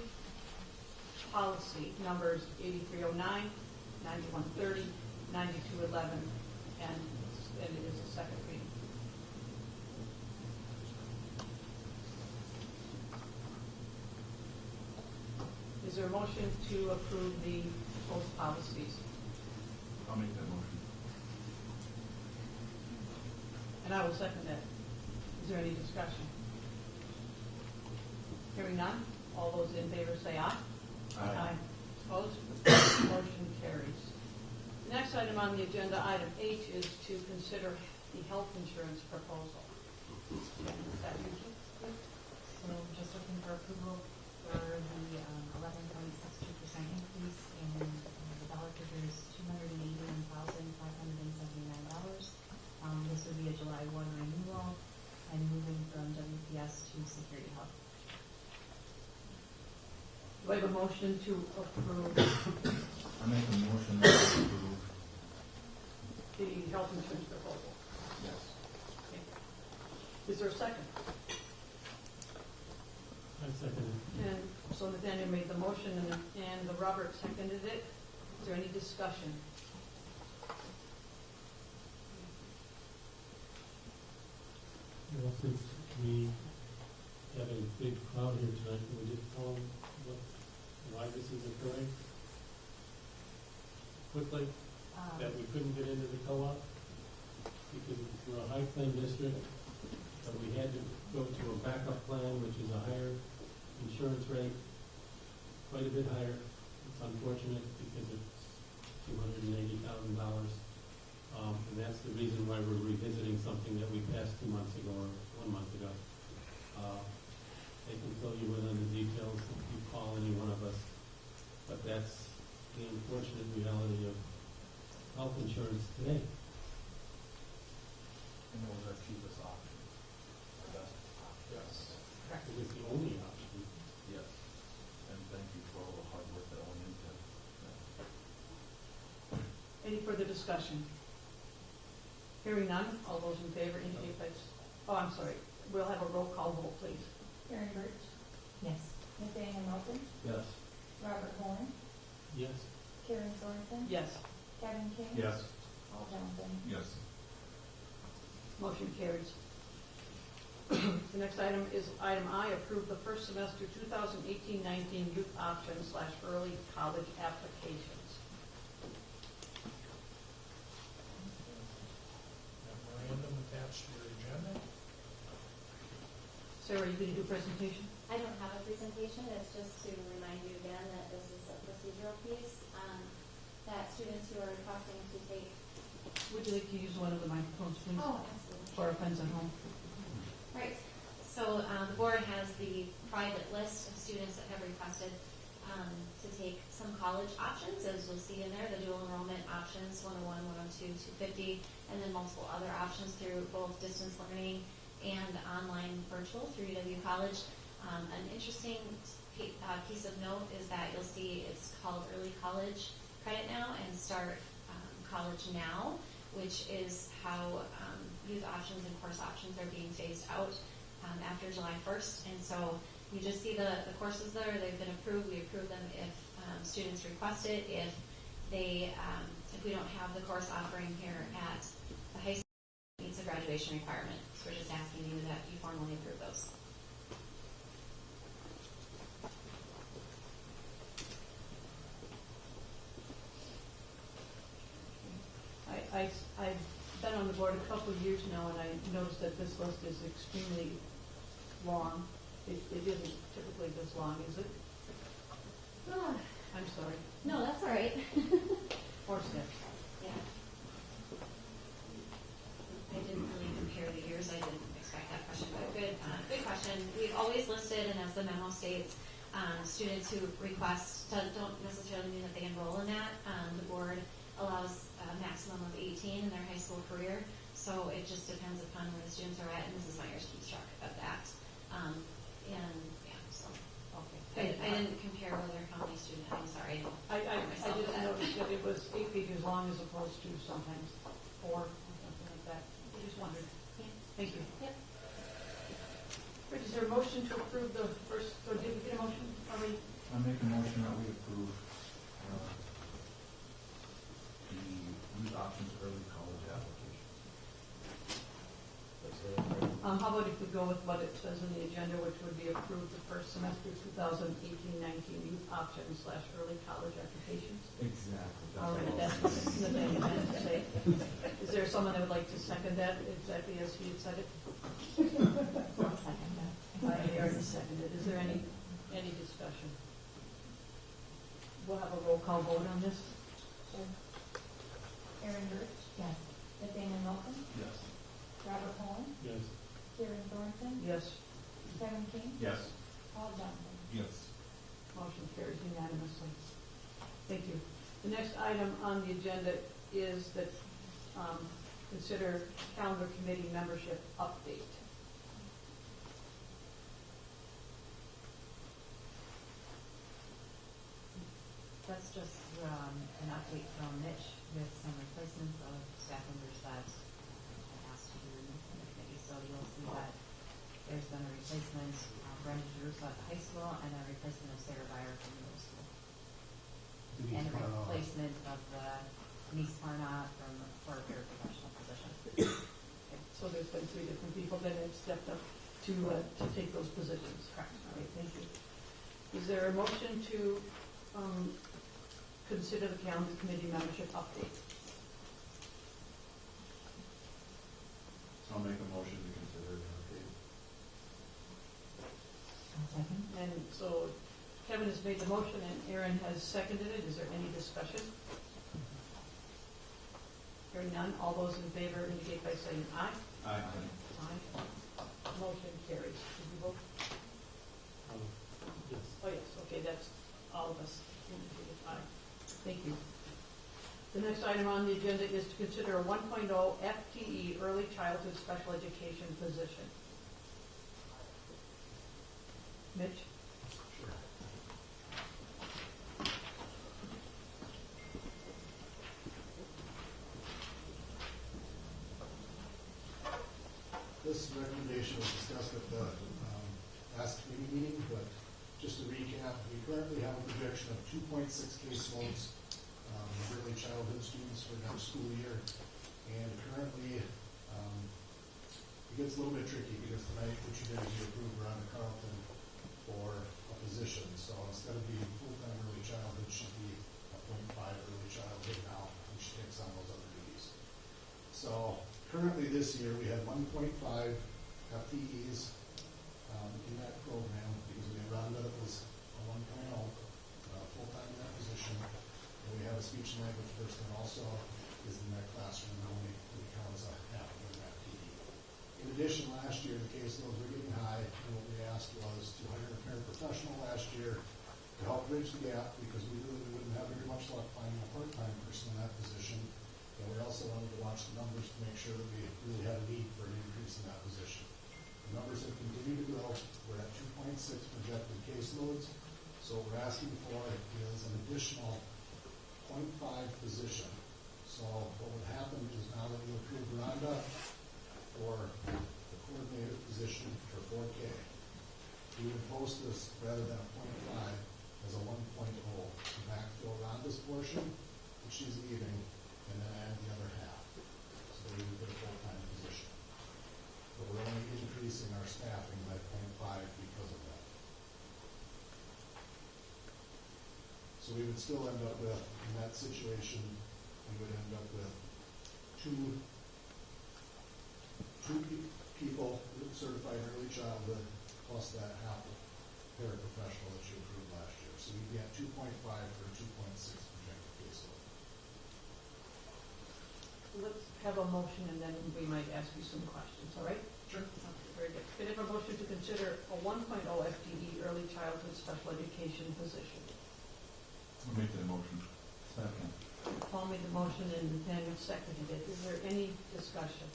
policy numbers 8309, 9130, 9211, and it is a second reading. Is there a motion to approve the both policies? I'll make that motion. And I will second that. Is there any discussion? Hearing none, all those in favor say aye. Aye. Opposed? Motion carries. The next item on the agenda, item H, is to consider the health insurance proposal. Is that you, Jim? So just looking for approval for the 11.62% increase in the dollar figure is $281,579. This would be a July 1 renewal and moving from WPS to Security Health. Do I have a motion to approve I make a motion to approve. the health insurance proposal? Yes. Okay. Is there a second? I second it. And so Nathaniel made the motion and the Robert seconded it. Is there any discussion? Well, since we have a big crowd here tonight, can we just tell them why this is occurring? Quickly, that we couldn't get into the co-op because we're a high claim district, but we had to go to a backup plan, which is a higher insurance rate, quite a bit higher. It's unfortunate because it's $280,000. And that's the reason why we're revisiting something that we passed 2 months ago or 1 month ago. They can fill you in on the details if you call any one of us. But that's the unfortunate reality of health insurance today. And it was our cheapest option. Our best option. Yes. It was the only option. Yes. And thank you for all the hard work that went into that. Any further discussion? Hearing none, all those in favor indicate by, I'm sorry, we'll have a roll call vote, please. Karen Birch? Yes. Nathaniel Moulton? Yes. Robert Horn? Yes. Karen Sorensen? Yes. Kevin King? Yes. Paul Johnson? Yes. Motion carries. The next item is item I, approve the first semester 2018-19 youth option / early college applications. Memorandum attached to your agenda. Sarah, you going to do a presentation? I don't have a presentation, it's just to remind you again that this is a procedural piece, that students who are requesting to take. Would you like to use one of the microphones, please? Oh, absolutely. For our friends at home. Right, so the board has the private list of students that have requested to take some college options, as you'll see in there, the dual enrollment options, 101, 102, 250, and then multiple other options through both distance learning and online virtual through UW College. An interesting piece of note is that you'll see it's called early college credit now and start college now, which is how youth options and course options are being phased out after July 1st. And so you just see the courses there, they've been approved, we approve them if students request it. If we don't have the course offering here at the high school, it meets a graduation requirement. So we're just asking you that you formally approve those. I've been on the board a couple of years now, and I noticed that this list is extremely long. It isn't typically this long, is it? Oh, I'm sorry. no, that's all right. 4 steps. Yeah. I didn't really compare the years. I didn't expect that question, but good question. We've always listed, and as the memo states, students who request don't necessarily mean that they enroll in that. The board allows a maximum of 18 in their high school career, so it just depends upon where the students are at, and Mrs. Myers keeps track of that. And yeah, so Okay. I didn't compare whether how many students. I'm sorry. I just noticed that it was 8 pages long as opposed to sometimes 4 or something like that. I just wondered. Yeah. Thank you. Yep. Rich, is there a motion to approve the first, or did we get a motion? Are we? I make a motion that we approve the youth options early college application. How about if we go with what it says in the agenda, which would be approved the first semester 2018-19 youth options / early college applications? Exactly. All right, that's the thing I meant to say. Is there someone that would like to second that exactly as he had said it? I'll second that. I already seconded. Is there any discussion? We'll have a roll call vote on this. Aaron Birch, Yes. Nathaniel Malcolm, Yes. Robert Holland, Yes. Karen Thornton, Yes. Kevin King, Yes. Paul Johnson. Yes. Motion carries unanimously. Thank you. The next item on the agenda is that consider calendar committee membership update. That's just an update from Mitch with some replacements of staff members that I asked to be removed from the committee. So you'll see that there's been a replacement of Brenda Jerusalem at the high school and a replacement of Sarah Byer from the middle school. And a replacement of Denise Parna for a paraprofessional position. So there's been 3 different people that have stepped up to take those positions. Correct. All right, thank you. Is there a motion to consider the calendar committee membership update? So I'll make a motion to consider the update. Second. And so Kevin has made the motion and Aaron has seconded it. Is there any discussion? Hearing none, all those in favor indicate by saying aye. Aye. Aye. Motion carries. Did you vote? Yes. Oh, yes, okay, that's all of us indicated aye. Thank you. The next item on the agenda is to consider a 1.0 FTE early childhood special education position. Mitch? Sure. This recommendation was discussed at the last committee meeting, but just to recap, we currently have a projection of 2.6 caseloads of early childhood students for next school year. And currently, it gets a little bit tricky because tonight what you did is you approved Rhonda Carlton for a position. So instead of being full-time early childhood, she'd be a 0.5 early childhood now, and she takes on those other duties. So currently this year, we have 1.5 FTEs in that program, because we had Rhonda that was a 1.0, full-time in that position. And we have a speech and language person also is in that classroom, and only we count as a half of an FTE. In addition, last year, the caseloads were getting high, and what we asked was to hire a paraprofessional last year to help bridge the gap, because we really wouldn't have very much luck finding a part-time person in that position. And we also wanted to watch the numbers to make sure that we really had a need for an increase in that position. The numbers have continued to grow. We're at 2.6 projected caseloads. So what we're asking for is an additional 0.5 position. So what would happen is now that you approve Rhonda for the coordinator position for 4K, we would post this rather than a 0.5 as a 1.0 to backfill Rhonda's portion, which she's leaving, and then add the other half. So we would get a full-time position. But we're only increasing our staffing by 0.5 because of that. So we would still end up with, in that situation, we would end up with two people certified in early childhood plus that half paraprofessional that you approved last year. So we'd be at 2.5 for a 2.6 projected caseload. Let's have a motion, and then we might ask you some questions, all right? Sure. Very good. Can I have a motion to consider a 1.0 FTE early childhood special education position? I'll make that motion. Second. Paul made the motion and Nathaniel seconded it. Is there any discussion?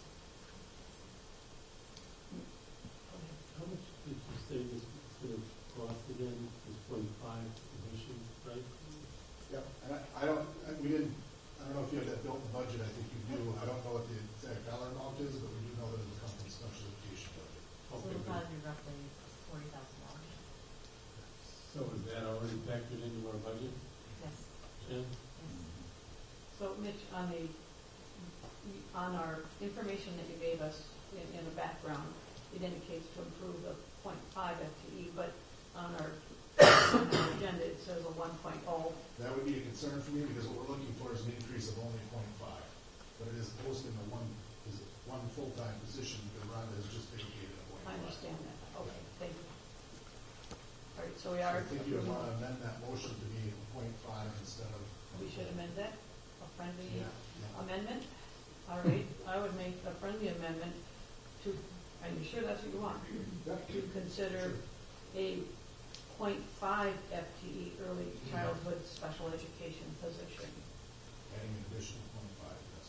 How much did you say this was going to cost again? This 0.5 position, right? Yep. And I don't know if you have that built in the budget. I think you do. I don't know what the exact dollar amount is, but we do know that it's a company special education budget. So it'll probably be roughly $40,000. So is that already factored into our budget? Yes. Jen? So Mitch, on our information that you gave us in the background, it indicates to improve the 0.5 FTE, but on our agenda, it says a 1.0. That would be a concern for me, because what we're looking for is an increase of only 0.5. But it is posted in one full-time position, because Rhonda has just vacated a 0.5. I understand that. Okay, thank you. All right, so we are. I think you would want to amend that motion to be 0.5 instead of. We should amend that, a friendly Yeah. amendment. All right, I would make a friendly amendment to, are you sure that's what you want? To consider a 0.5 FTE early childhood special education position. Adding an additional 0.5, yes.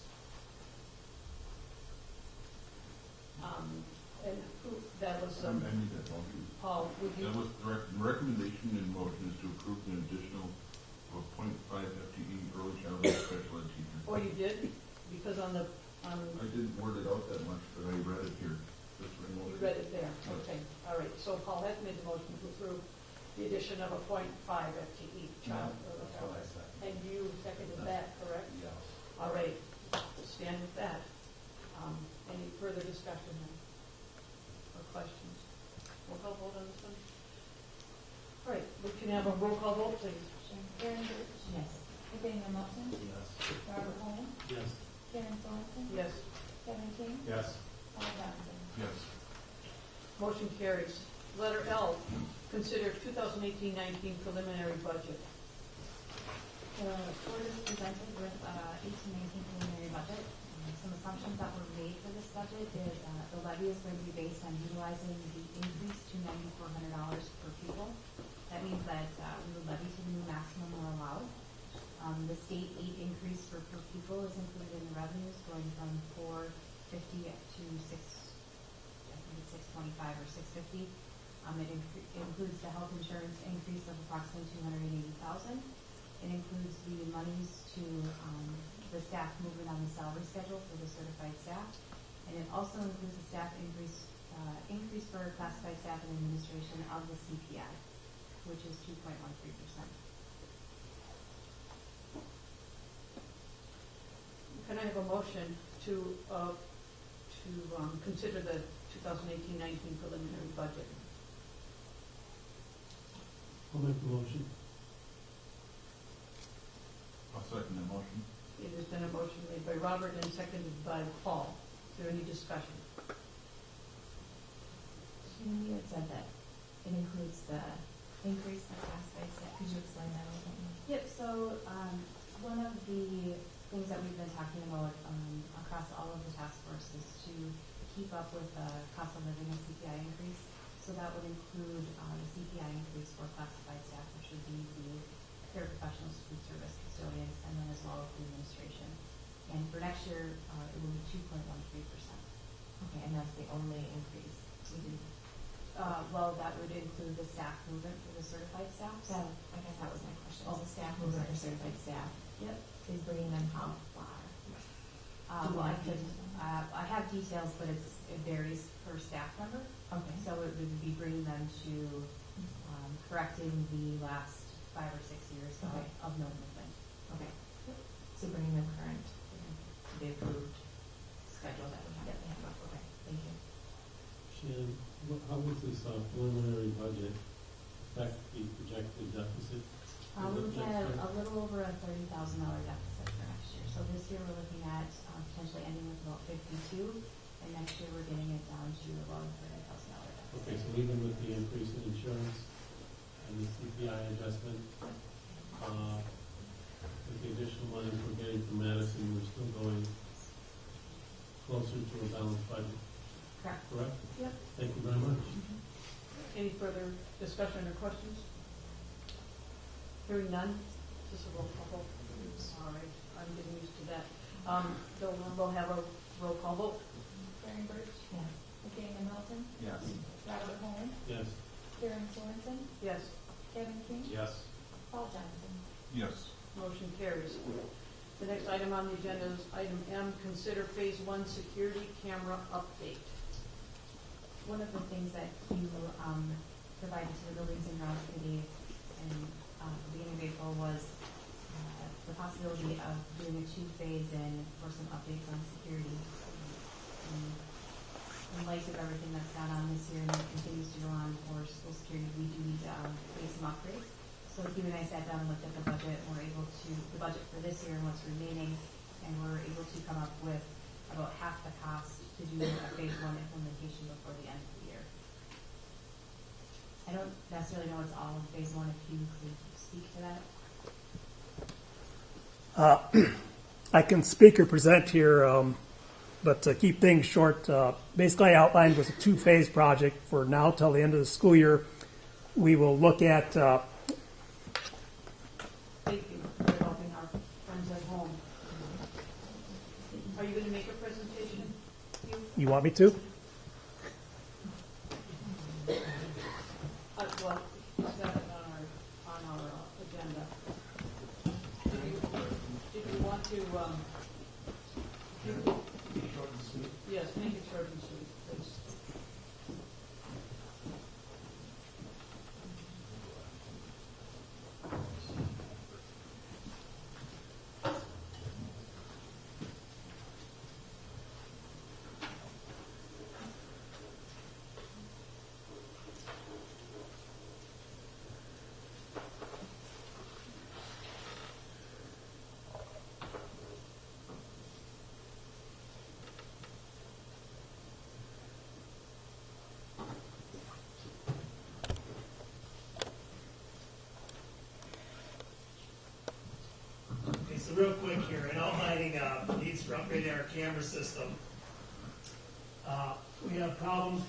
And who, that was, I need that motion. Paul, would you? That was the recommendation in motion is to approve an additional of 0.5 FTE early childhood special ed teacher. Oh, you did? Because on the, I didn't word it out that much, but I read it here. you read it there. Okay, all right. So Paul has made the motion to approve the addition of a 0.5 FTE child. That's what I said. And you seconded that, correct? Yeah. All right, stand with that. Any further discussion or questions? Roll call vote on this one? All right, we can have a roll call vote, please. Karen Birch? Yes. Nathaniel Melton? Yes. Robert Holman? Yes. Karen Thornton? Yes. Kevin King? Yes. Paul Johnson? Yes. Motion carries. Letter L, consider 2018-19 preliminary budget. The board is presented with 18-19 preliminary budget. Some assumptions that were made for this budget is the levy is going to be based on utilizing the increase to $9,400 per pupil. That means that we would levy to the new maximum we're allowed. The state aid increase for per pupil is included in the revenues, going from $450 up to $625 or $650. It includes the health insurance increase of approximately $280,000. It includes the monies to the staff movement on the salary schedule for the certified staff, and it also includes the staff increase for classified staff and administration of the CPI, which is 2.13%. Can I have a motion to consider the 2018-19 preliminary budget? I'll make the motion. I'll second the motion. It has been a motion made by Robert and seconded by Paul. Is there any discussion? You had said that it includes the increase in classified staff. Could you explain that a little bit more? Yep, so, one of the things that we've been talking about, across all of the task force is to keep up with the cost of living and CPI increase. So that would include, the CPI increase for classified staff, which would be the paraprofessionals, food service custodians, and then as well as the administration. And for next year, it will be 2.13%. Okay, and that's the only increase. Well, that would include the staff movement for the certified staff. So I guess that was my question. Is the staff movement or certified staff? Yep. Is bringing them how far? Well, I have details, but it varies per staff member. Okay. So it would be bringing them to, correcting the last 5 or 6 years Okay. of no movement. Okay. So bringing them current to the approved schedule that we have. Okay, thank you. Shannon, how was this preliminary budget affect the projected deficit? We're looking at a little over a $30,000 deficit for next year. So this year we're looking at potentially ending with about 52, and next year we're getting it down to about a $30,000 deficit. Okay, so even with the increase in insurance and the CPI adjustment, with the additional money we're getting from Madison, we're still going closer to a balanced budget. Correct. Correct? Yep. Thank you very much. Any further discussion or questions? Hearing none, just a roll call vote. All right, I'm getting used to that. So we'll have a roll call vote. Karen Birch. Yes. Nathaniel Melton. Yes. Robert Holmes. Yes. Karen Sorensen. Yes, Kevin King. Yes. Paul Johnson. Yes. motion carries. The next item on the agenda is item M, consider phase 1 security camera update. One of the things that you provided to the Buildings and Grounds Committee in the beginning of April was the possibility of doing a 2-phase in for some updates on security. In light of everything that's gone on this year and that continues to go on for school security, we do need to make some upgrades. So Hugh and I sat down and looked at the budget, and we're able to, the budget for this year and what's remaining, and we're able to come up with about half the cost to do a phase 1 implementation before the end of the year. I don't necessarily know it's all of phase 1, if you could speak to that. I can speak or present here, but to keep things short, basically I outlined was a 2-phase project for now till the end of the school year. We will look at Thank you for helping our friends at home. Are you going to make a presentation? you want me to? Well, it's got it on our agenda. If you want to, yes, make it short and sweet, please. Okay, so real quick here, in outlining needs for upgrading our camera system, we have problems.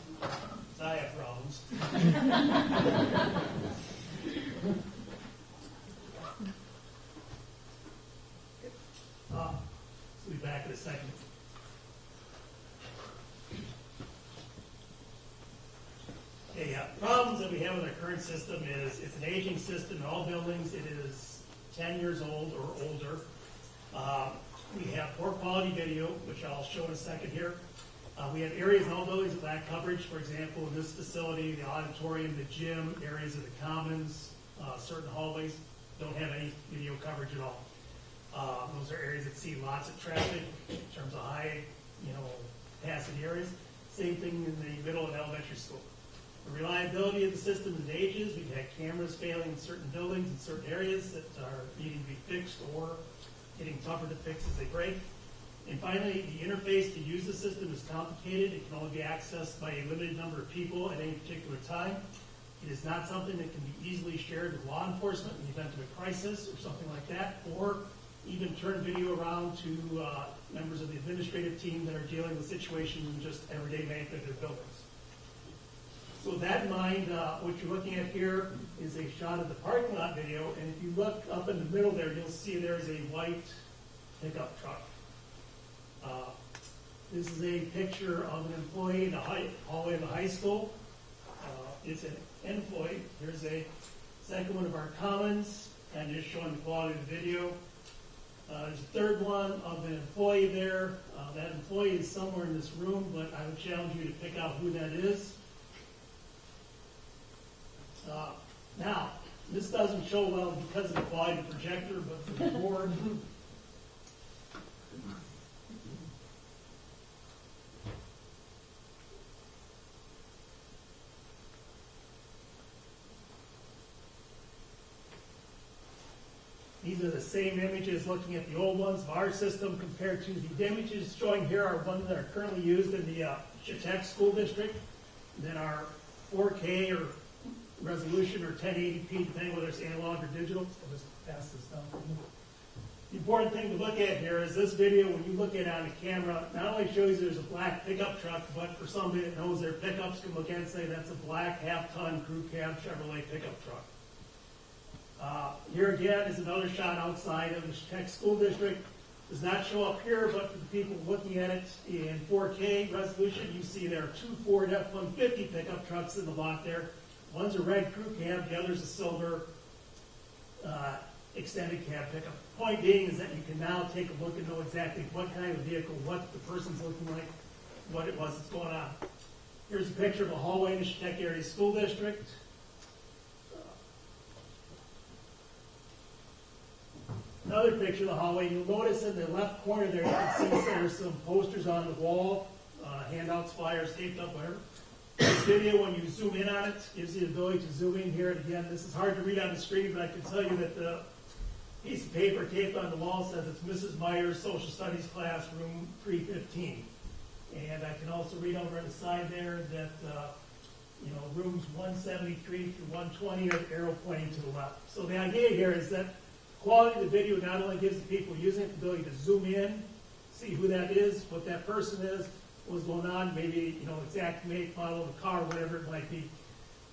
I have problems. I'll be back in a second. Okay, problems that we have with our current system is it's an aging system in all buildings. It is 10 years old or older. We have poor quality video, which I'll show in a second here. We have areas in all buildings that lack coverage. For example, in this facility, the auditorium, the gym, areas of the commons, certain hallways don't have any video coverage at all. Those are areas that see lots of traffic in terms of high, capacity areas. Same thing in the middle and elementary school. The reliability of the system is ages. We've had cameras failing in certain buildings in certain areas that are needing to be fixed or getting tougher to fix as they break. And finally, the interface to use the system is complicated. It can only be accessed by a limited number of people at any particular time. It is not something that can be easily shared with law enforcement in the event of a crisis or something like that, or even turn video around to members of the administrative team that are dealing with situations in just everyday maintenance of their buildings. So with that in mind, what you're looking at here is a shot of the parking lot video, and if you look up in the middle there, you'll see there's a white pickup truck. This is a picture of an employee in the hallway of the high school. It's an employee. Here's a second one of our commons, and just showing the quality of the video. There's a third one of an employee there. That employee is somewhere in this room, but I would challenge you to pick out who that is. Now, this doesn't show well because of the quality of the projector, but for the board, these are the same images looking at the old ones of our system compared to the images showing here are ones that are currently used in the Chautauqua School District that are 4K or resolution or 1080p, depending whether it's analog or digital. I'll just pass this down. The important thing to look at here is this video, when you look at it on the camera, not only shows you there's a black pickup truck, but for somebody that knows their pickups can look at it and say that's a black half-ton crew cab Chevrolet pickup truck. Here again is another shot outside of the Chautauqua School District. Does not show up here, but for the people looking at it in 4K resolution, you see there are two Ford F-150 pickup trucks in the lot there. One's a red crew cab, the other's a silver extended cab pickup. Point being is that you can now take a look and know exactly what kind of vehicle, what the person's looking like, what it was that's going on. Here's a picture of a hallway in the Chautauqua Area School District. Another picture of the hallway. You'll notice in the left corner there, you can see there's some posters on the wall, handouts, flyers, taped up, whatever. This video, when you zoom in on it, gives you the ability to zoom in here. And again, this is hard to read on the screen, but I can tell you that the piece of paper taped on the wall says it's Mrs. Myers, Social Studies class, room 315. And I can also read over on the side there that rooms 173 through 120 are the arrow pointing to the left. So the idea here is that quality of the video not only gives the people using it the ability to zoom in, see who that is, what that person is, what's going on, maybe, exact make, model of a car, whatever it might be.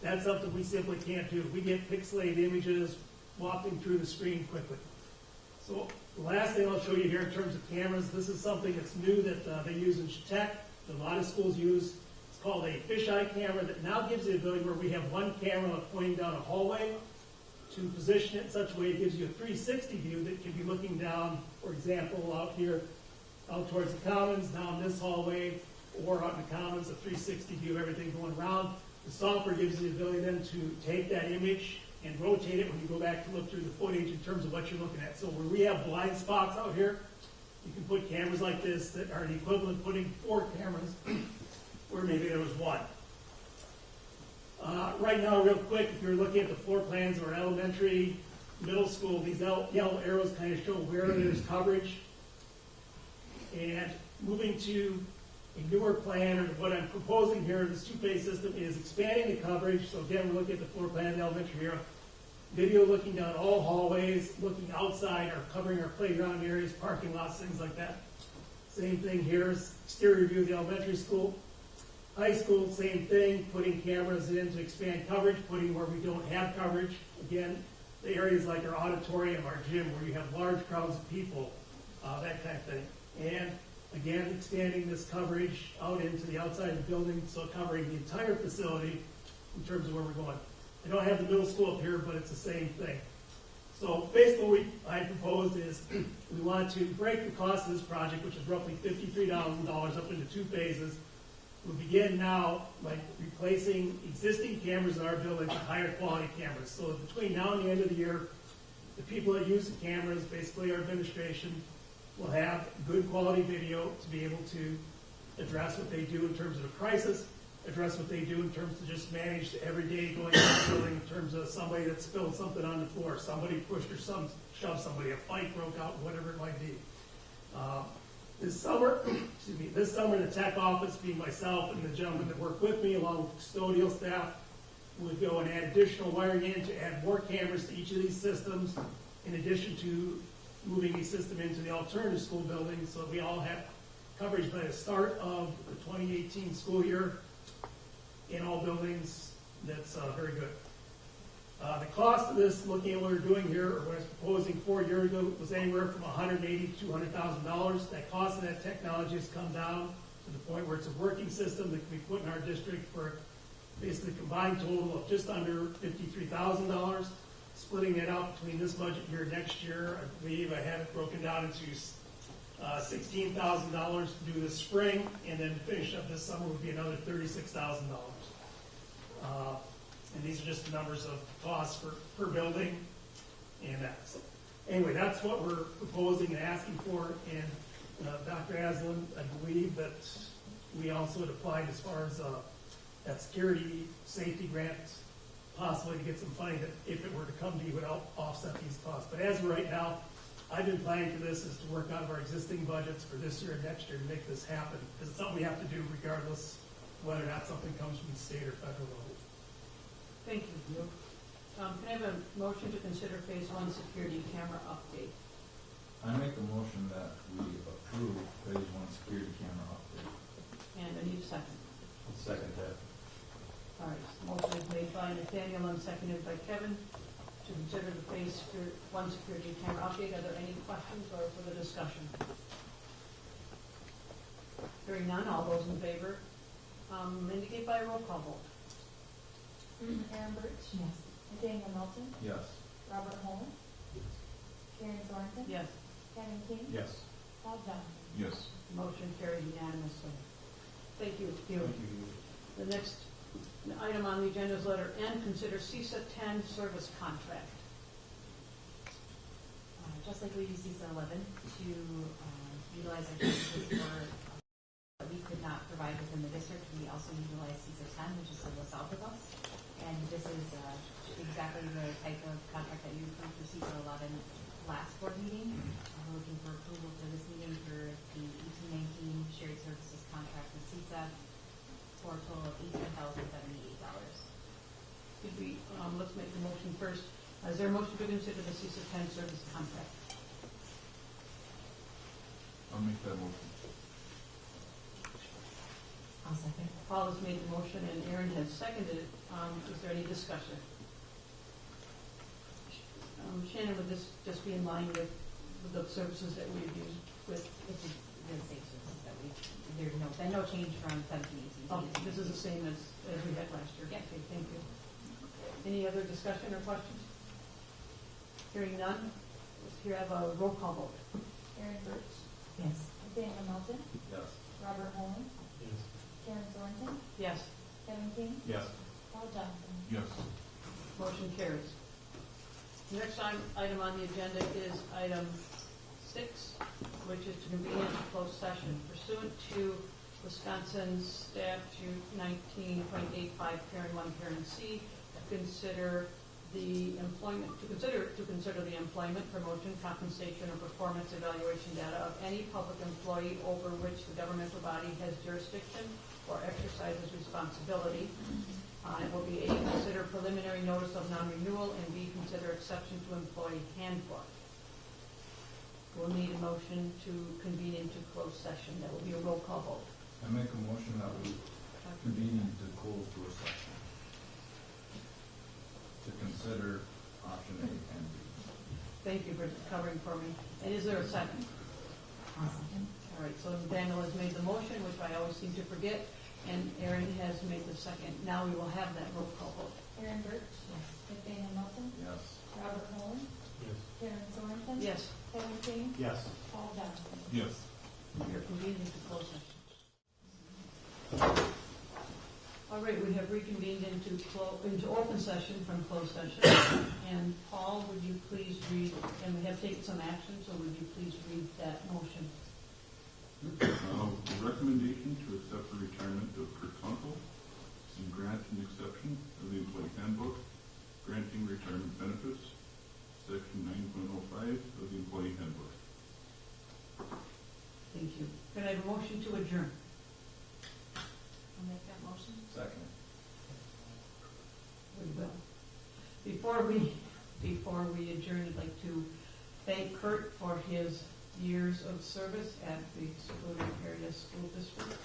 That's something we simply can't do. We get pixelated images wafting through the screen quickly. So the last thing I'll show you here in terms of cameras, this is something that's new that they use in Chautauqua, that a lot of schools use. It's called a fisheye camera that now gives the ability where we have one camera pointing down a hallway to position it in such a way it gives you a 360 view that can be looking down, for example, out here, out towards the commons, down this hallway, or out in the commons, a 360 view of everything going around. The software gives you the ability then to take that image and rotate it when you go back to look through the footage in terms of what you're looking at. So where we have blind spots out here, you can put cameras like this that are the equivalent of putting 4 cameras where maybe there was 1. Right now, real quick, if you're looking at the floor plans of our elementary, middle school, these yellow arrows kind of show where there's coverage. And moving to a newer plan, or what I'm proposing here, this two-phase system is expanding the coverage. So again, we're looking at the floor plan of the elementary here. Video looking down all hallways, looking outside, or covering our playground areas, parking lots, things like that. Same thing here is exterior view of the elementary school. High school, same thing, putting cameras in to expand coverage, putting where we don't have coverage. Again, the areas like our auditorium, our gym, where you have large crowds of people, that kind of thing. And again, expanding this coverage out into the outside of the building, so covering the entire facility in terms of where we're going. I don't have the middle school up here, but it's the same thing. So basically what I proposed is we want to break the cost of this project, which is roughly $53,000 up into 2 phases. We begin now by replacing existing cameras in our building with higher quality cameras. So between now and the end of the year, the people that use the cameras, basically our administration, will have good quality video to be able to address what they do in terms of a crisis, address what they do in terms of just manage the everyday going on the building in terms of somebody that spilled something on the floor, somebody pushed or shoved somebody, a fight broke out, whatever it might be. This summer, the tech office, being myself and the gentleman that worked with me, along with custodial staff, would go and add additional wiring in to add more cameras to each of these systems, in addition to moving a system into the alternative school building, so that we all have coverage by the start of the 2018 school year in all buildings. That's very good. The cost of this, looking at what we're doing here, or what I was proposing 4 years ago, was anywhere from $180,000 to $200,000. That cost of that technology has come down to the point where it's a working system that can be put in our district for basically a combined total of just under $53,000. Splitting that out between this budget year and next year, I believe I have it broken down into $16,000 to do this spring, and then finish up this summer would be another $36,000. And these are just the numbers of costs per building and that. So anyway, that's what we're proposing and asking for. And Dr. Aslan, I believe that we also had applied as far as that security safety grant, possibly to get some funding that if it were to come to you would help offset these costs. But as of right now, I've been planning for this is to work out of our existing budgets for this year and next year to make this happen. Because it's something we have to do regardless whether or not something comes from the state or federal level. Thank you. Can I have a motion to consider phase 1 security camera update? I make a motion that we approve phase 1 security camera update. And I need a second. I'll second that. All right, motion is made by Nathaniel and seconded by Kevin to consider the phase 1 security camera update. Are there any questions or further discussion? Hearing none, all those in favor indicate by a roll call vote. Aaron Birch? Yes. Nathaniel Melton? Yes. Robert Holman? Karen Sorensen? Yes. Kevin King? Yes. Paul Johnson? Yes. Motion carried unanimously. Thank you. Thank you. The next item on the agenda is letter N, consider CISA 10 service contract. Just like we use CISA 11 to utilize our services for what we could not provide within the district, we also utilize CISA 10, which is a little south of us. And this is exactly the type of contract that you approved for CISA 11 last board meeting. We're looking for approval for this meeting for the 1819 shared services contract with CISA for a total of $18,078. Could we, let's make the motion first. Is there a motion to consider the CISA 10 service contract? I'll make that motion. I'll second. Paul has made the motion and Aaron has seconded it. Is there any discussion? Shannon, would this just be in line with the services that we've used with? It's the same services that there's been no change from 17, 18. Oh, this is the same as we had last year. Yep. Okay, thank you. Any other discussion or questions? Hearing none, let's here have a roll call vote. Aaron Birch? Yes. Nathaniel Melton? Yes. Robert Holman? Yes. Karen Sorensen? Yes. Kevin King? Yes. Paul Johnson? Yes. Motion carries. The next item on the agenda is item 6, which is to convene a closed session pursuant to Wisconsin Statute 19.85, Parent 1, Parent C, to consider the employment, to consider the employment, promotion, compensation, or performance evaluation data of any public employee over which the governmental body has jurisdiction or exercises responsibility. It will be A, consider preliminary notice of non-renewal, and B, consider exception to employee handbook. We'll need a motion to convene into closed session. That will be a roll call vote. I make a motion that we convene into closed door session to consider option A and B. Thank you for covering for me. And is there a second? I'll second. All right, so Daniel has made the motion, which I always seem to forget, and Aaron has made the second. Now we will have that roll call vote. Aaron Birch? Yes. Nathaniel Melton? Yes. Robert Holman? Yes. Karen Sorensen? Yes, Kevin King? Yes. Paul Johnson? Yes. we are convening into closed session. All right, we have reconvened into open session from closed session. And Paul, would you please read, and we have taken some action, so would you please read that motion? The recommendation to accept the retirement of Kurt Kunkel and grant an exception of the employee handbook, granting retirement benefits, section 9.05 of the employee handbook. Thank you. Can I have a motion to adjourn? I'll make that motion. Second. We will. Before we adjourn, I'd like to thank Kurt for his years of service at the Spooner Area School District.